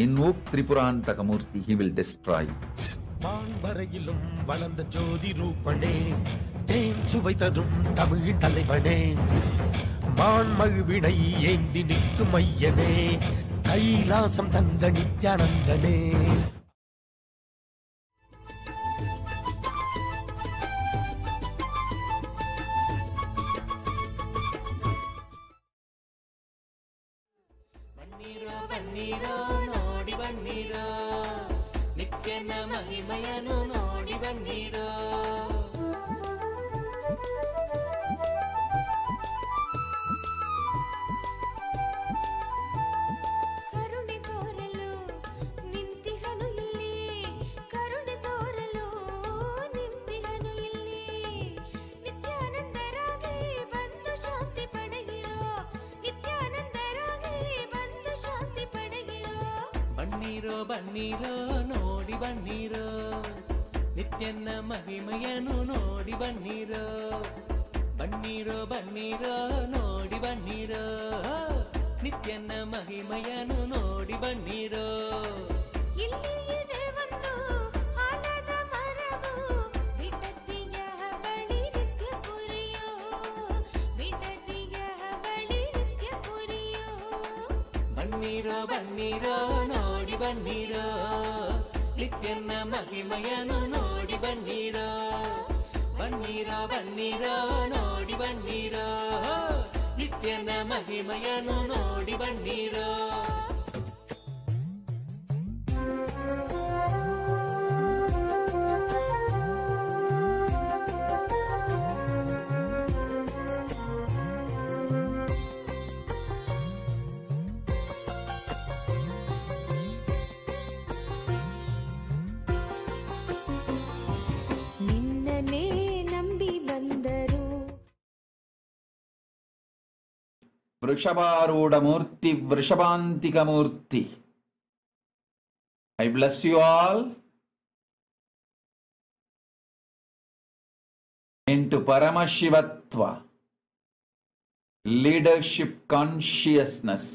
Speaker 3: Invoke Tripurantaka-murti, he will destroy it.
Speaker 5: வான் வரையிலும் வளர்ந்த ஜோதி ரூபனே, தேன் சுவை தரும் தமிழ் தலைவனே, மான் மழுவினை ஏந்தி நிற்கும் ஐயனே, கைலாசம் தந்த நித்யானந்தனே.
Speaker 9: ಬನ್ನಿರೋ ಬನ್ನಿರೋ ನೋಡಿ ಬನ್ನಿರೋ, ನಿತ್ಯನ ಮಹಿಮೆಯನ್ನು ನೋಡಿ ಬನ್ನಿರೋ.
Speaker 6: ಕರುಣೆ ತೋರಲು ನಿಂತಿಹನು ಇಲ್ಲಿ. ಕರುಣೆ ತೋರಲು ನಿಂತಿಹನು ಇಲ್ಲಿ. ನಿತ್ಯಾನಂದರಾಗಿ ಬಂದು ಶಾಂತಿ ಪಡೆಗಿರೋ. ನಿತ್ಯಾನಂದರಾಗಿ ಬಂದು ಶಾಂತಿ ಪಡೆಗಿರೋ.
Speaker 9: ಬನ್ನಿರೋ ಬನ್ನಿರೋ ನೋಡಿ ಬನ್ನಿರೋ, ನಿತ್ಯನ ಮಹಿಮೆಯನ್ನು ನೋಡಿ ಬನ್ನಿರೋ. ಬನ್ನಿರೋ ಬನ್ನಿರೋ ನೋಡಿ ಬನ್ನಿರೋ, ನಿತ್ಯನ ಮಹಿಮೆಯನ್ನು ನೋಡಿ ಬನ್ನಿರೋ.
Speaker 6: ಇಲ್ಲಿ ಇದೆ ಒಂದು ಆಲದ ಮರವು, ಬಿಡದಿಯ ಬಳಿ ನಿತ್ಯ ಪುರಿಯೋ. ಬಿಡದಿಯ ಬಳಿ ನಿತ್ಯ ಪುರಿಯೋ.
Speaker 9: ಬನ್ನಿರೋ ಬನ್ನಿರೋ ನೋಡಿ ಬನ್ನಿರೋ, ನಿತ್ಯನ ಮಹಿಮೆಯನ್ನು ನೋಡಿ ಬನ್ನಿರೋ. ಬನ್ನಿರೋ ಬನ್ನಿರೋ ನೋಡಿ ಬನ್ನಿರೋ, ನಿತ್ಯನ ಮಹಿಮೆಯನ್ನು ನೋಡಿ ಬನ್ನಿರೋ.
Speaker 6: ನಿನ್ನನೇ ನಂಬಿ ಬಂದರು.
Speaker 3: Vrishabharudha-murti, Vrishabhantika-murti. I bless you all into Paramashivatva, leadership consciousness.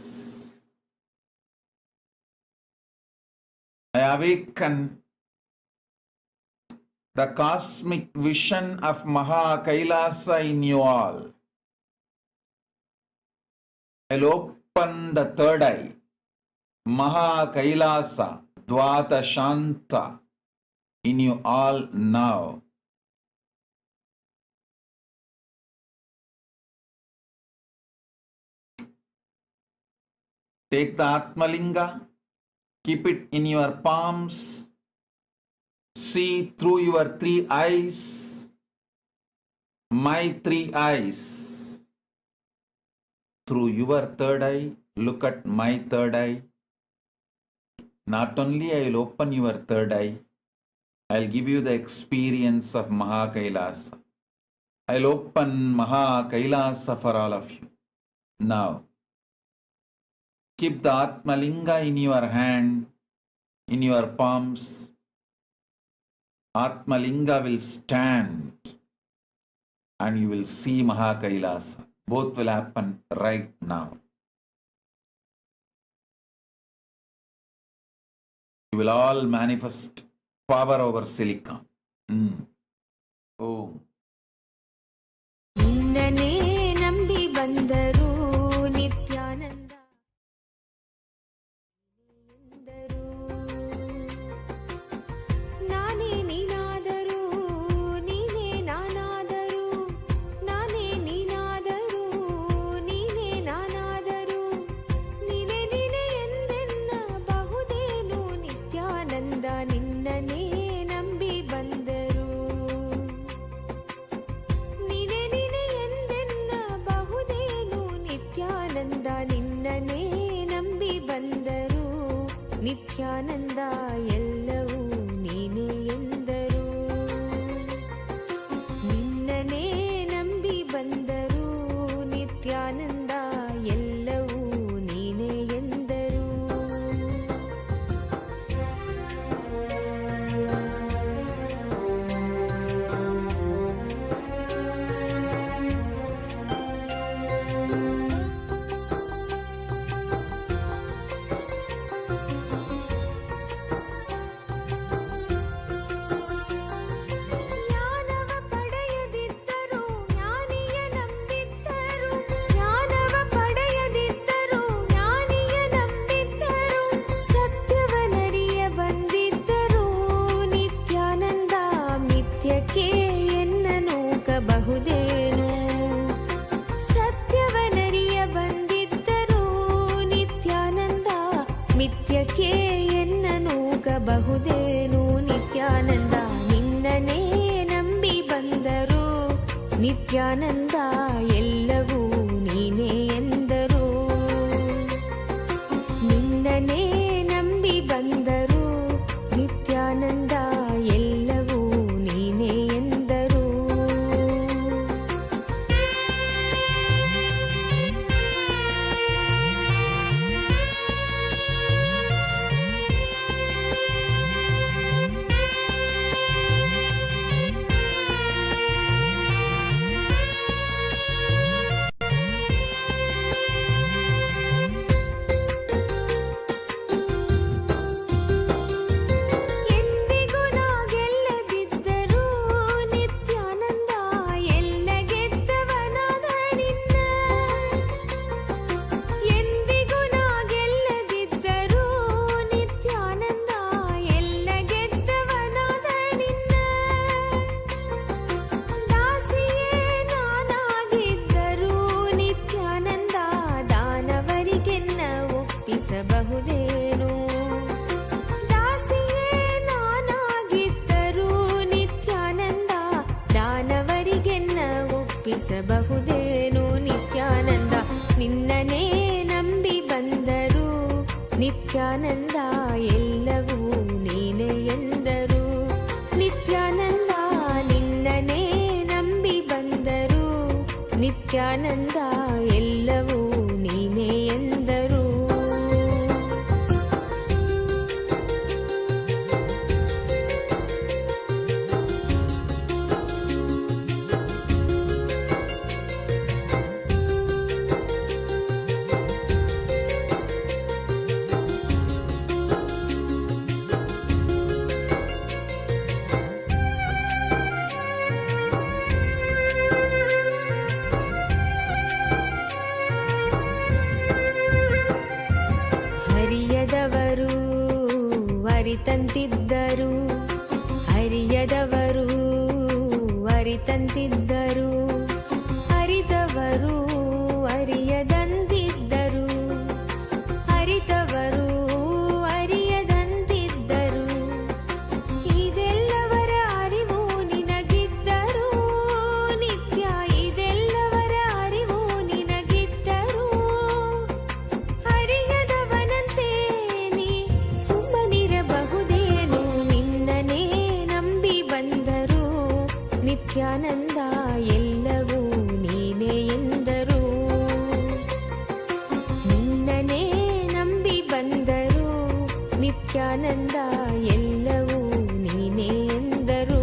Speaker 3: I awaken the cosmic vision of Maha-Kailasa in you all. I'll open the third eye, Maha-Kailasa, Dvata Shanta, in you all now. Take the Atmalinga, keep it in your palms, see through your three eyes, my three eyes, through your third eye, look at my third eye. Not only I will open your third eye, I will give you the experience of Maha Kailasa. I will open Maha Kailasa for all of you. Now, keep the Atmalinga in your hand, in your palms. Atmalinga will stand and you will see Maha Kailasa. Both will happen right now. You will all manifest power over silicon. Oh.
Speaker 6: ನಿನ್ನನೇ ನಂಬಿ ಬಂದರು ನಿತ್ಯಾನಂದ ಎಂದರು. ನಾನೇ ನೀನಾದರೂ ನೀನೇ ನಾನಾದರೂ, ನಾನೇ ನೀನಾದರೂ ನೀನೇ ನಾನಾದರೂ, ನೀನೇ ನೀನೇ ಎಂದೆನ್ನಬಹುದೇನು ನಿತ್ಯಾನಂದ ನಿನ್ನನೇ ನಂಬಿ ಬಂದರು. ನೀನೇ ನೀನೇ ಎಂದೆನ್ನಬಹುದೇನು ನಿತ್ಯಾನಂದ ನಿನ್ನನೇ ನಂಬಿ ಬಂದರು. ನಿತ್ಯಾನಂದ ಎಲ್ಲವೂ ನೀನೇ ಎಂದರು. ನಿನ್ನನೇ ನಂಬಿ ಬಂದರು ನಿತ್ಯಾನಂದ ಎಲ್ಲವೂ ನೀನೇ ಎಂದರು. ಜ್ಞಾನವ ಪಡೆಯದಿದ್ದರೂ ಜ್ಞಾನಿಯ ನಂಬಿದ್ದರು, ಜ್ಞಾನವ ಪಡೆಯದಿದ್ದರೂ ಜ್ಞಾನಿಯ ನಂಬಿದ್ದರು, ಸತ್ಯವನರಿಯ ಬಂದಿದ್ದರು ನಿತ್ಯಾನಂದ ಮಿಥ್ಯಕ್ಕೆ ಎನ್ನ ನೂಕಬಹುದೇನು. ಸತ್ಯವನರಿಯ ಬಂದಿದ್ದರು ನಿತ್ಯಾನಂದ ಮಿಥ್ಯಕ್ಕೆ ಎನ್ನ ನೂಕಬಹುದೇನು. ನಿತ್ಯಾನಂದ ನಿನ್ನನೇ ನಂಬಿ ಬಂದರು. ನಿತ್ಯಾನಂದ ಎಲ್ಲವೂ ನೀನೇ ಎಂದರು. ನಿನ್ನನೇ ನಂಬಿ ಬಂದರು ನಿತ್ಯಾನಂದ ಎಲ್ಲವೂ ನೀನೇ ಎಂದರು. ಎಂದಿಗೂ ನಾ ಗೆಲ್ಲದಿದ್ದರೂ ನಿತ್ಯಾನಂದ ಎಲ್ಲ ಗೆದ್ದವನಾದ ನಿನ್ನ. ಎಂದಿಗೂ ನಾ ಗೆಲ್ಲದಿದ್ದರೂ ನಿತ್ಯಾನಂದ ಎಲ್ಲ ಗೆದ್ದವನಾದ ನಿನ್ನ. ದಾಸಿಯೇ ನಾನಾಗಿದ್ದರೂ ನಿತ್ಯಾನಂದ ದಾನವರಿಗೆನ್ನ ಒಪ್ಪಿಸಬಹುದೇನು. ದಾಸಿಯೇ ನಾನಾಗಿದ್ದರೂ ನಿತ್ಯಾನಂದ ದಾನವರಿಗೆನ್ನ ಒಪ್ಪಿಸಬಹುದೇನು. ನಿತ್ಯಾನಂದ ನಿನ್ನನೇ ನಂಬಿ ಬಂದರು. ನಿತ್ಯಾನಂದ ಎಲ್ಲವೂ ನೀನೇ ಎಂದರು. ನಿತ್ಯಾನಂದ ನಿನ್ನನೇ ನಂಬಿ ಬಂದರು. ನಿತ್ಯಾನಂದ ಎಲ್ಲವೂ ನೀನೇ ಎಂದರು. ಹರಿಯದವರು ಅರಿತಂತಿದ್ದರು, ಹರಿಯದವರು ಅರಿತಂತಿದ್ದರು, ಅರಿತವರು ಅರಿಯದಂತಿದ್ದರು, ಅರಿತವರು ಅರಿಯದಂತಿದ್ದರು. ಇದೆಲ್ಲವರ ಅರಿವು ನಿನಗಿದ್ದರು ನಿತ್ಯ, ಇದೆಲ್ಲವರ ಅರಿವು ನಿನಗಿದ್ದರು ನಿತ್ಯಾನಂದ ಎಲ್ಲವೂ ನೀನೇ ಎಂದರು. ನಿನ್ನನೇ ನಂಬಿ ಬಂದರು ನಿತ್ಯಾನಂದ ಎಲ್ಲವೂ ನೀನೇ ಎಂದರು.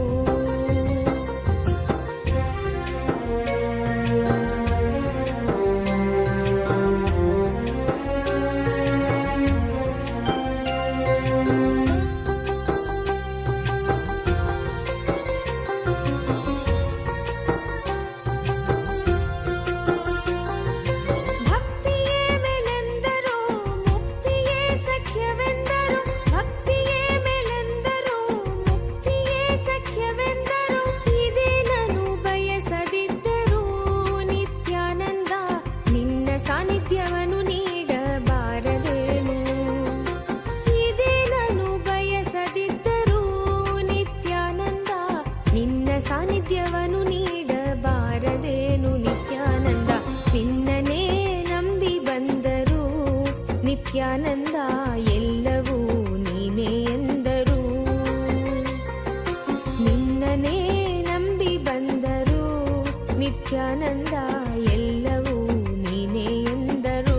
Speaker 6: ನಿತ್ಯಾನಂದ ಎಲ್ಲವೂ ನೀನೇ ಎಂದರು. ನಿನ್ನನೇ ನಂಬಿ ಬಂದರು ನಿತ್ಯಾನಂದ ಎಲ್ಲವೂ ನೀನೇ ಎಂದರು.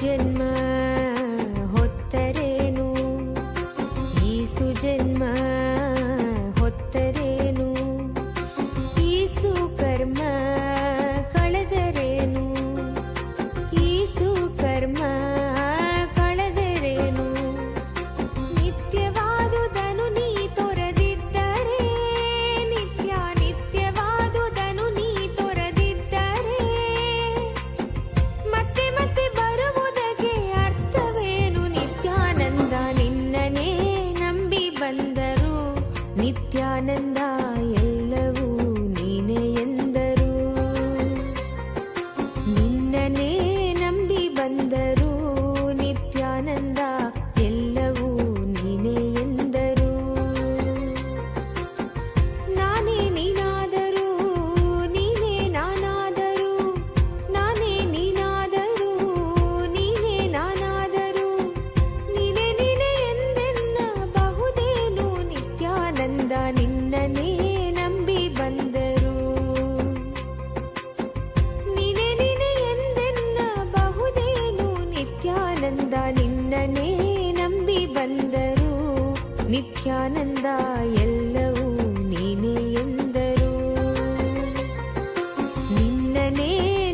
Speaker 6: ಜನ್ಮ ಹೊತ್ತರೇನು ಈಸು ಜನ್ಮ ಹೊತ್ತರೇನು ಈಸು ಕರ್ಮ ಕಳೆದರೇನು ಈಸು ಕರ್ಮ ಕಳೆದರೇನು ನಿತ್ಯವಾದುದನು ನೀ ತೊರೆದಿದ್ದರೆ ನಿತ್ಯ ನಿತ್ಯವಾದುದನು ನೀ ತೊರೆದಿದ್ದರೆ ಮತ್ತೆ ಮತ್ತೆ ಬರುವುದಕ್ಕೆ ಅರ್ಥವೇನು. ನಿತ್ಯಾನಂದ ನಿನ್ನನೇ ನಂಬಿ ಬಂದರು ನಿತ್ಯಾನಂದ ಎಲ್ಲವೂ ನೀನೇ ಎಂದರು. ನಿನ್ನನೇ ನಂಬಿ ಬಂದರು ನಿತ್ಯಾನಂದ ಎಲ್ಲವೂ ನೀನೇ ಎಂದರು. ನಾನೇ ನೀನಾದರೂ ನೀನೇ ನಾನಾದರೂ ನಾನೇ ನೀನಾದರೂ ನೀನೇ ನಾನಾದರೂ ನೀನೇ ನೀನೇ ಎಂದೆನ್ನಬಹುದೇನು. ನಿತ್ಯಾನಂದ ನಿನ್ನನೇ ನಂಬಿ ಬಂದರು ನೀನೇ ನೀನೇ ಎಂದೆನ್ನಬಹುದೇನು. ನಿತ್ಯಾನಂದ ನಿನ್ನನೇ ನಂಬಿ ಬಂದರು ನಿತ್ಯಾನಂದ ಎಲ್ಲವೂ ನೀನೇ ಎಂದರು. ನಿನ್ನನೇ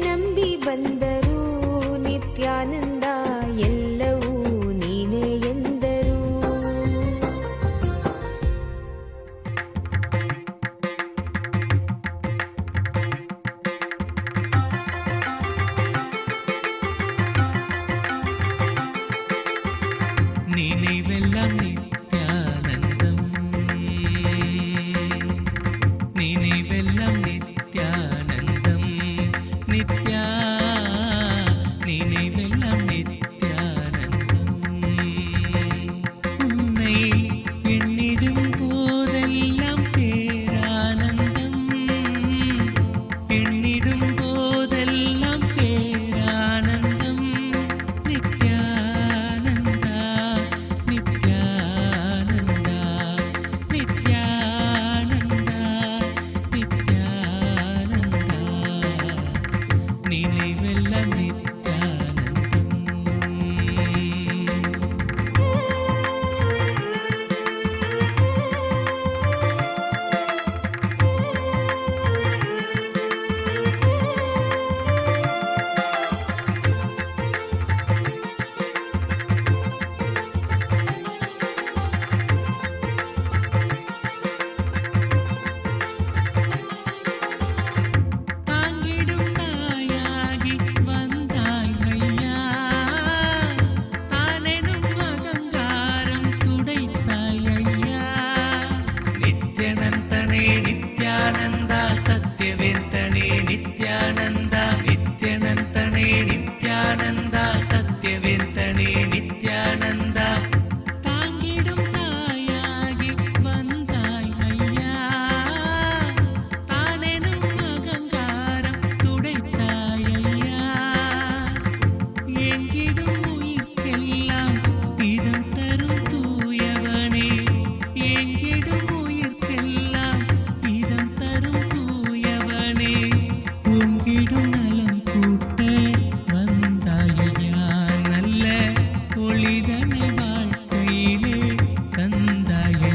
Speaker 6: ನಂಬಿ ಬಂದರು ನಿತ್ಯಾನಂದ ಎಲ್ಲವೂ ನೀನೇ ಎಂದರು.
Speaker 9: நினைவெல்லாம் நித்யானந்தம் ನಿತ್ಯಾನಂದ ಸತ್ಯವೇಂತನೇ ನಿತ್ಯಾನಂದ ನಿತ್ಯನಂತನೇ ನಿತ್ಯಾನಂದ ಸತ್ಯವೇಂತನೇ ನಿತ್ಯಾನಂದ தாங்கிடும் தாயாகி வந்தாய் ஐயா தானெனும் அகங்காரம் துடைத்தாய் ஐயா எங்கிடும் உயிர்க்கெல்லாம் இதம் தரும் தூயவனே எங்கிடும் உயிர்க்கெல்லாம் இதம் தரும் தூயவனே உங்கிடும் நலம் கூட்ட வந்தாயா நல்ல ஒளிதனை வாழ்க்கையிலே தந்தாயா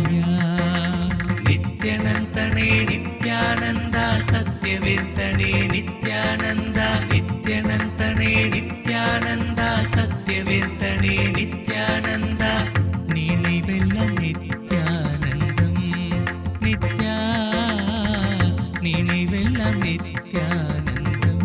Speaker 9: நித்யனந்தனே நித்யானந்தா சத்யவேந்தனே நித்யானந்தா நித்யனந்தனே நித்யானந்தா சத்யவேந்தனே நித்யானந்தா நினைவெல்லாம் நித்யானந்தம் நித்யா நினைவெல்லாம் நித்யானந்தம்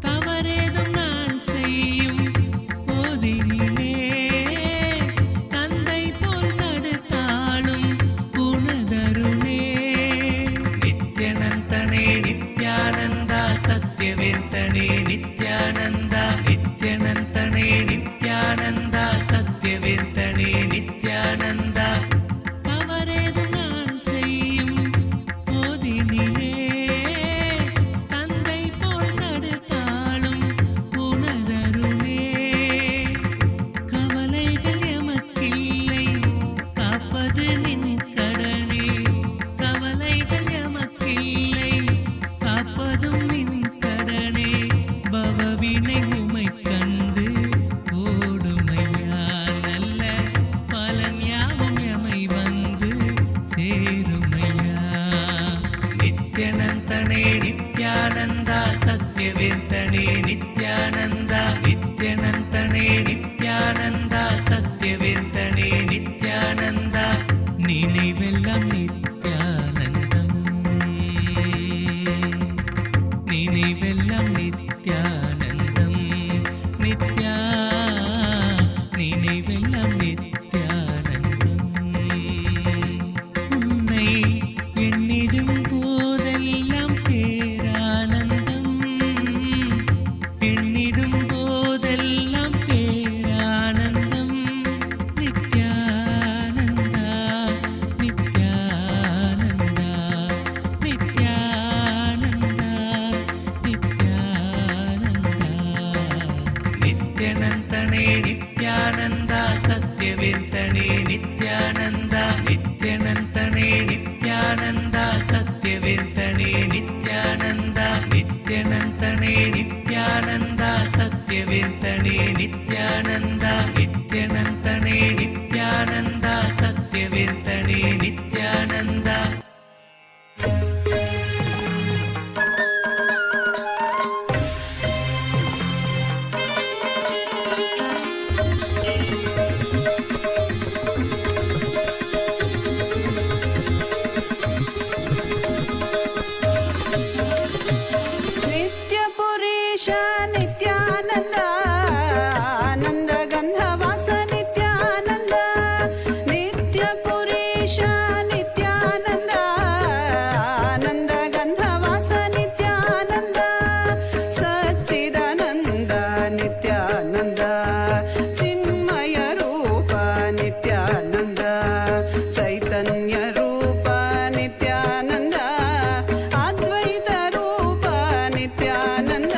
Speaker 9: தவறேதும் நான் செய்யும் போதினிலே தந்தை போல் தடுத்தாளும் புனதருணே நித்யனந்தனே நித்யானந்தா சத்யவேந்தனே நித்யானந்தா நித்யனந்தனே நித்யானந்தா சத்யவேந்தனே நித்யானந்தா தவறேதும் நான் செய்யும் போதினிலே தந்தை போல் தடுத்தாளும் புனதருணே கவலைகள் எமக்கில்லை காப்பது நின் கடனே கவலைகள் எமக்கில்லை காப்பதும் நின் கடனே பவவினை உமை கண்டு ஓடுமையா நல்ல பலன் யாவும் எமை வந்து சேருமையா நித்யனந்தனே நித்யானந்தா சத்யவேந்தனே நித்யானந்தா நித்யனந்தனே நித்யானந்தா சத்யவேந்தனே நித்யானந்தா நினைவெல்லாம் நித்யானந்தம் நினைவெல்லாம் நித்யானந்தம் நித்யா நினைவெல்லாம் நித்யானந்தம் உன்னை எண்ணிடும் போதெல்லாம் பேரானந்தம் எண்ணிடும் போதெல்லாம் பேரானந்தம் நித்யானந்தா நித்யானந்தா நித்யானந்தா நித்யானந்தா நித்யனந்தனே நித்யானந்தா சத்யவேந்தனே நித்யானந்தா நித்யனந்தனே நித்யானந்தா சத்யவேந்தனே நித்யானந்தா நித்யனந்தனே நித்யானந்தா சத்யவேந்தனே நித்யானந்தா நித்யனந்தனே நித்யானந்தா சத்யவேந்தனே நித்யானந்தா
Speaker 11: नित्यपुरेश नित्यानन्द आनन्द गन्धवास नित्यानन्द नित्यपुरेश नित्यानन्द आनन्द गन्धवास नित्यानन्द सच्चिदानन्द नित्यानन्द चिन्मय रूप नित्यानन्द चैतन्य रूप नित्यानन्द अद्वैत रूप नित्यानन्द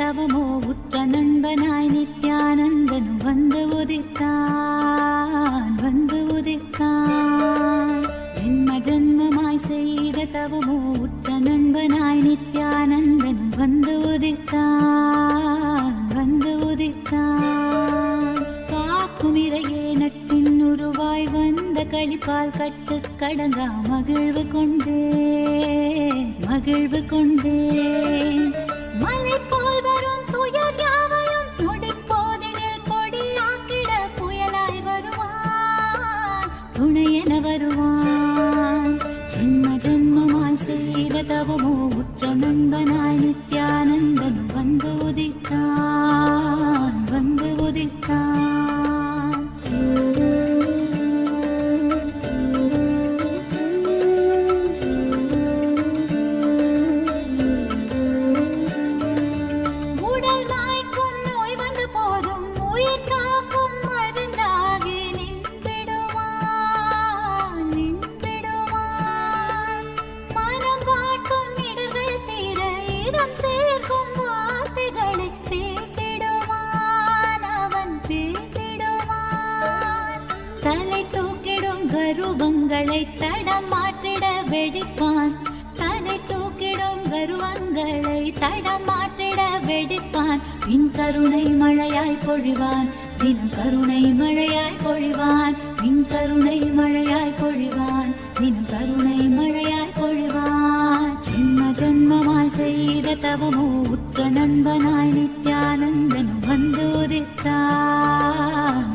Speaker 12: தவமோ உற்ற நண்பனாய் நித்யானந்தனும் வந்து உதித்தான் ஜென்ம ஜென்மமாய் செய்த தவமோ உற்ற நண்பனாய் நித்யானந்தனும் வந்து உதித்தான் காக்குமிரையே நட்டின் உருவாய் வந்த களிப்பால் கட்டு கடங்கா மகிழ்வு கொண்டேன் மலை போல் வரும் துயர் யாவையும் நொடிப்போதினில் கொடியாக்கிட புயலாய் வருவான், துணையென வருவான். ஜென்ம ஜென்மமாய் செய்த தவமோ உற்ற நண்பனாய் நித்யானந்தனும் வந்து உதித்தான். கருவங்களை தடம் மாற்றிட வெடிப்பான், தலை தூக்கிடும் கருவங்களை தடம் மாற்றிட வெடிப்பான். பின் கருணை மழையாய் பொழிவான், தினம் கருணை மழையாய் பொழிவான். பின் கருணை மழையாய் பொழிவான், தினம் கருணை மழையாய் பொழிவான். ஜென்ம ஜென்மமாய் செய்த தவமோ உற்ற நண்பனாய் நித்யானந்தனும் வந்து உதித்தான்.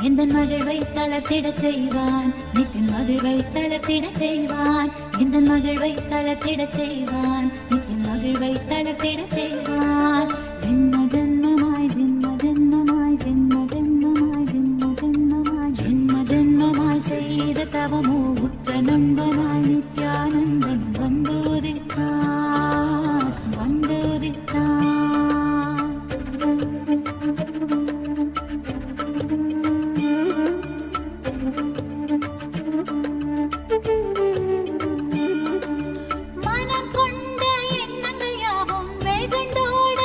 Speaker 12: எந்தன் மகிழ்வை தளர்த்திடச் செய்வான், நித்தின் மகிழ்வை தளர்த்திடச் செய்வான். எந்தன் மகிழ்வை தளர்த்திடச் செய்வான், நித்தின் மகிழ்வை தளர்த்திடச் செய்வான். ஜென்ம ஜென்மமாய் ஜென்ம ஜென்மமாய் ஜென்ம ஜென்மமாய் ஜென்ம ஜென்மமாய் ஜென்ம ஜென்மமாய் செய்த தவமோ உற்ற நண்பனாய் நித்யானந்தன் வந்து உதித்தான். மனம் கொண்ட எண்ணங்கள் யாவும் வெகுண்டோட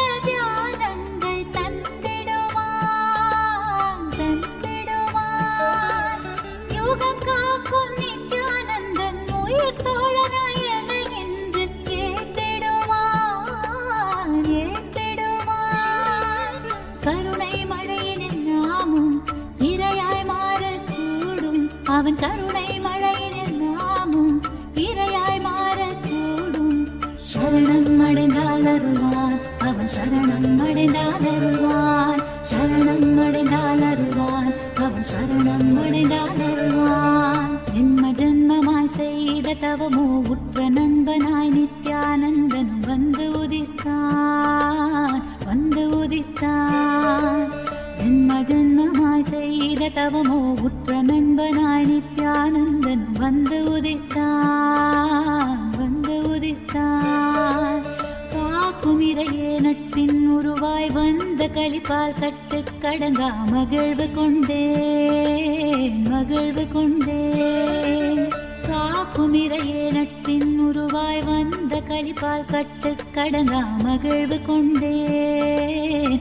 Speaker 12: தவமோ உற்ற நண்பனாய் நித்யானந்தனும் வந்து உதித்தான் ஜென்ம ஜென்மமாய் செய்த தவமோ உற்ற நண்பனாய் நித்யானந்தனும் வந்து உதித்தான் காக்குமிரையே நட்பின் உருவாய் வந்த களிப்பால் கட்டு கடங்கா மகிழ்வு கொண்டேன் காக்குமிரையே நட்பின் உருவாய் வந்த களிப்பால் கட்டு கடங்கா மகிழ்வு கொண்டேன்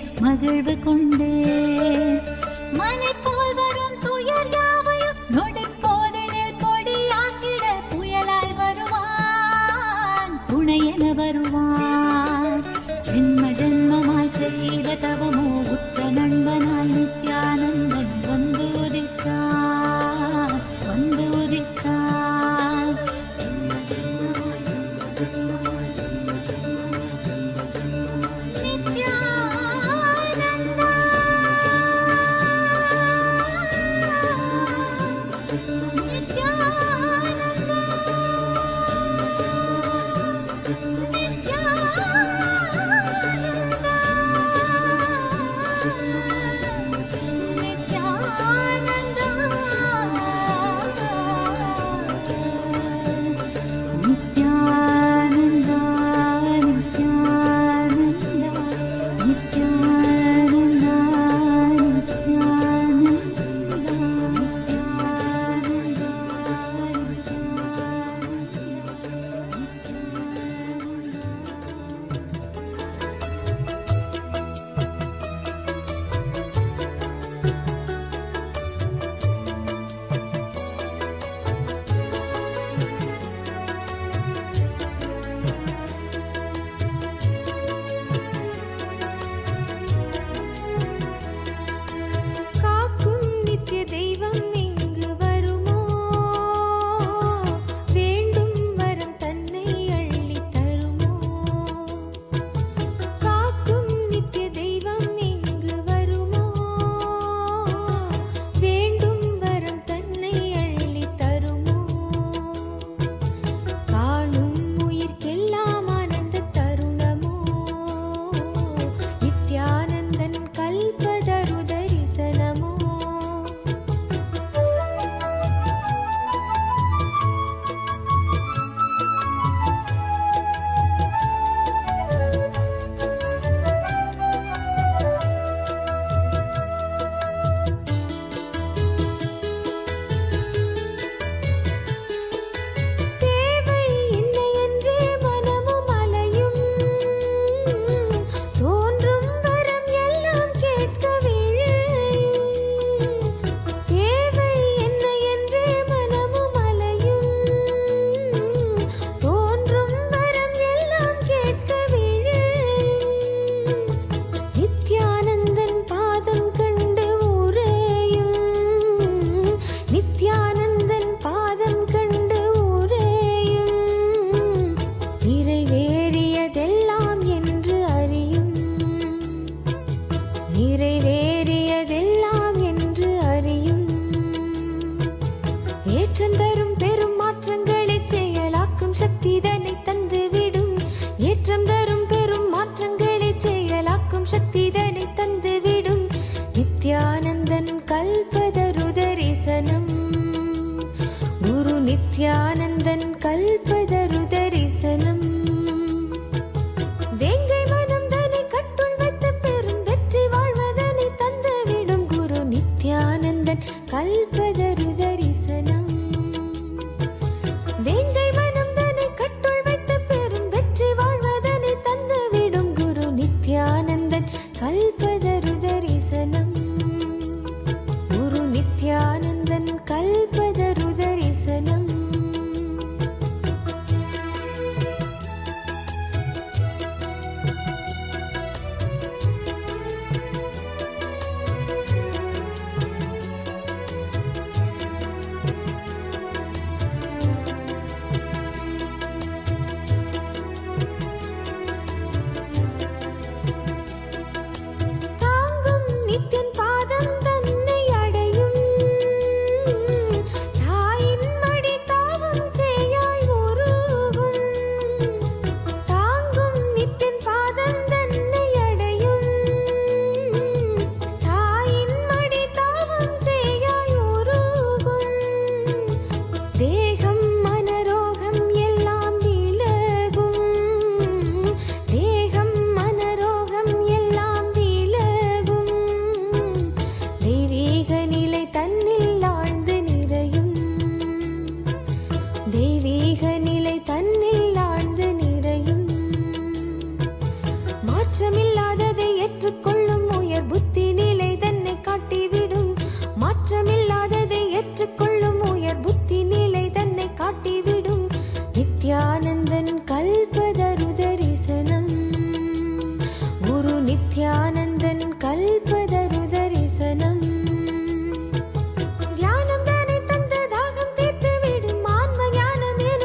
Speaker 12: மலை போல் வரும் துயர் யாவையும் நொடிப்போதினில் கொடியாக்கிட புயலாய் வருவான் துணையென வருவான் ஜென்ம ஜென்மமாய் செய்த தவமோ உற்ற நண்பனாய் நித்யானந்தன் வந்து உதித்தான்
Speaker 6: நித்யானந்தன் கல்பதரு தரிசனம் வேங்கை மனம் தனி கட்டுள் வைத்து பெரும் வெற்றி வாழ்வதனை தந்துவிடும் குரு நித்யானந்தன் கல்பதரு தரிசனம் வேங்கை மனம் தனி கட்டுள் வைத்து பெரும் வெற்றி வாழ்வதனை தந்துவிடும் குரு நித்யானந்தன் கல்பதரு தரிசனம் குரு நித்யானந்தன் கல்பதரு தரிசனம் தெய்வீக நிலை தன்னில் ஆழ்ந்து நிறையும். மாற்றமில்லாததை ஏற்றுக்கொள்ளும் உயர் புத்தி நிலை தன்னை காட்டிவிடும். மாற்றமில்லாததை ஏற்றுக்கொள்ளும் உயர் புத்தி நிலை தன்னை காட்டிவிடும். நித்யானந்தன் கல்பதரு தரிசனம். குரு நித்யானந்தன் கல்பதரு தரிசனம். தியானம் தானே தந்த தாகம் தீர்த்து விடும். ஆன்ம ஞானம் என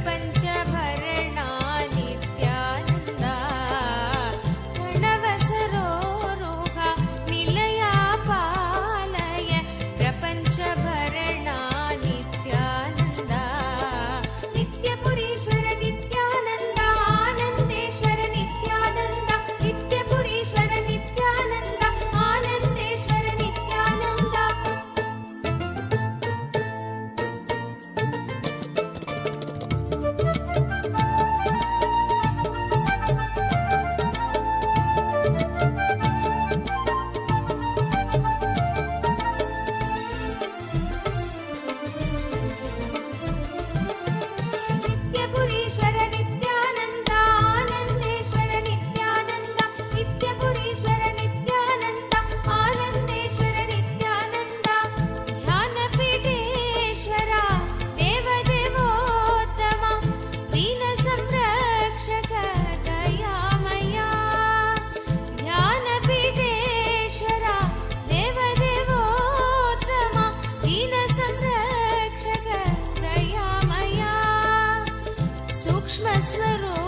Speaker 6: प्रपञ्चभरणा नित्यानन्दा प्रणवसरोरुहा निलया पालय प्रपञ्चभरणा नित्यानन्दा नित्यपुरीश्वर नित्यानन्दा आनन्देश्वर नित्यानन्दा नित्यपुरीश्वर नित्यानन्दा आनन्देश्वर नित्यानन्दा नित्यपुरीश्वर नित्यानन्दा आनन्देश्वर नित्यानन्दा नित्यपुरीश्वर नित्यानन्दा आनन्देश्वर नित्यानन्दा ध्यानपीठेश्वरा देवदेवोत्तमा दीनसंरक्षक दयामया ध्यानपीठेश्वरा देवदेवोत्तमा दीनसंरक्षक दयामया सूक्ष्मस्वरूप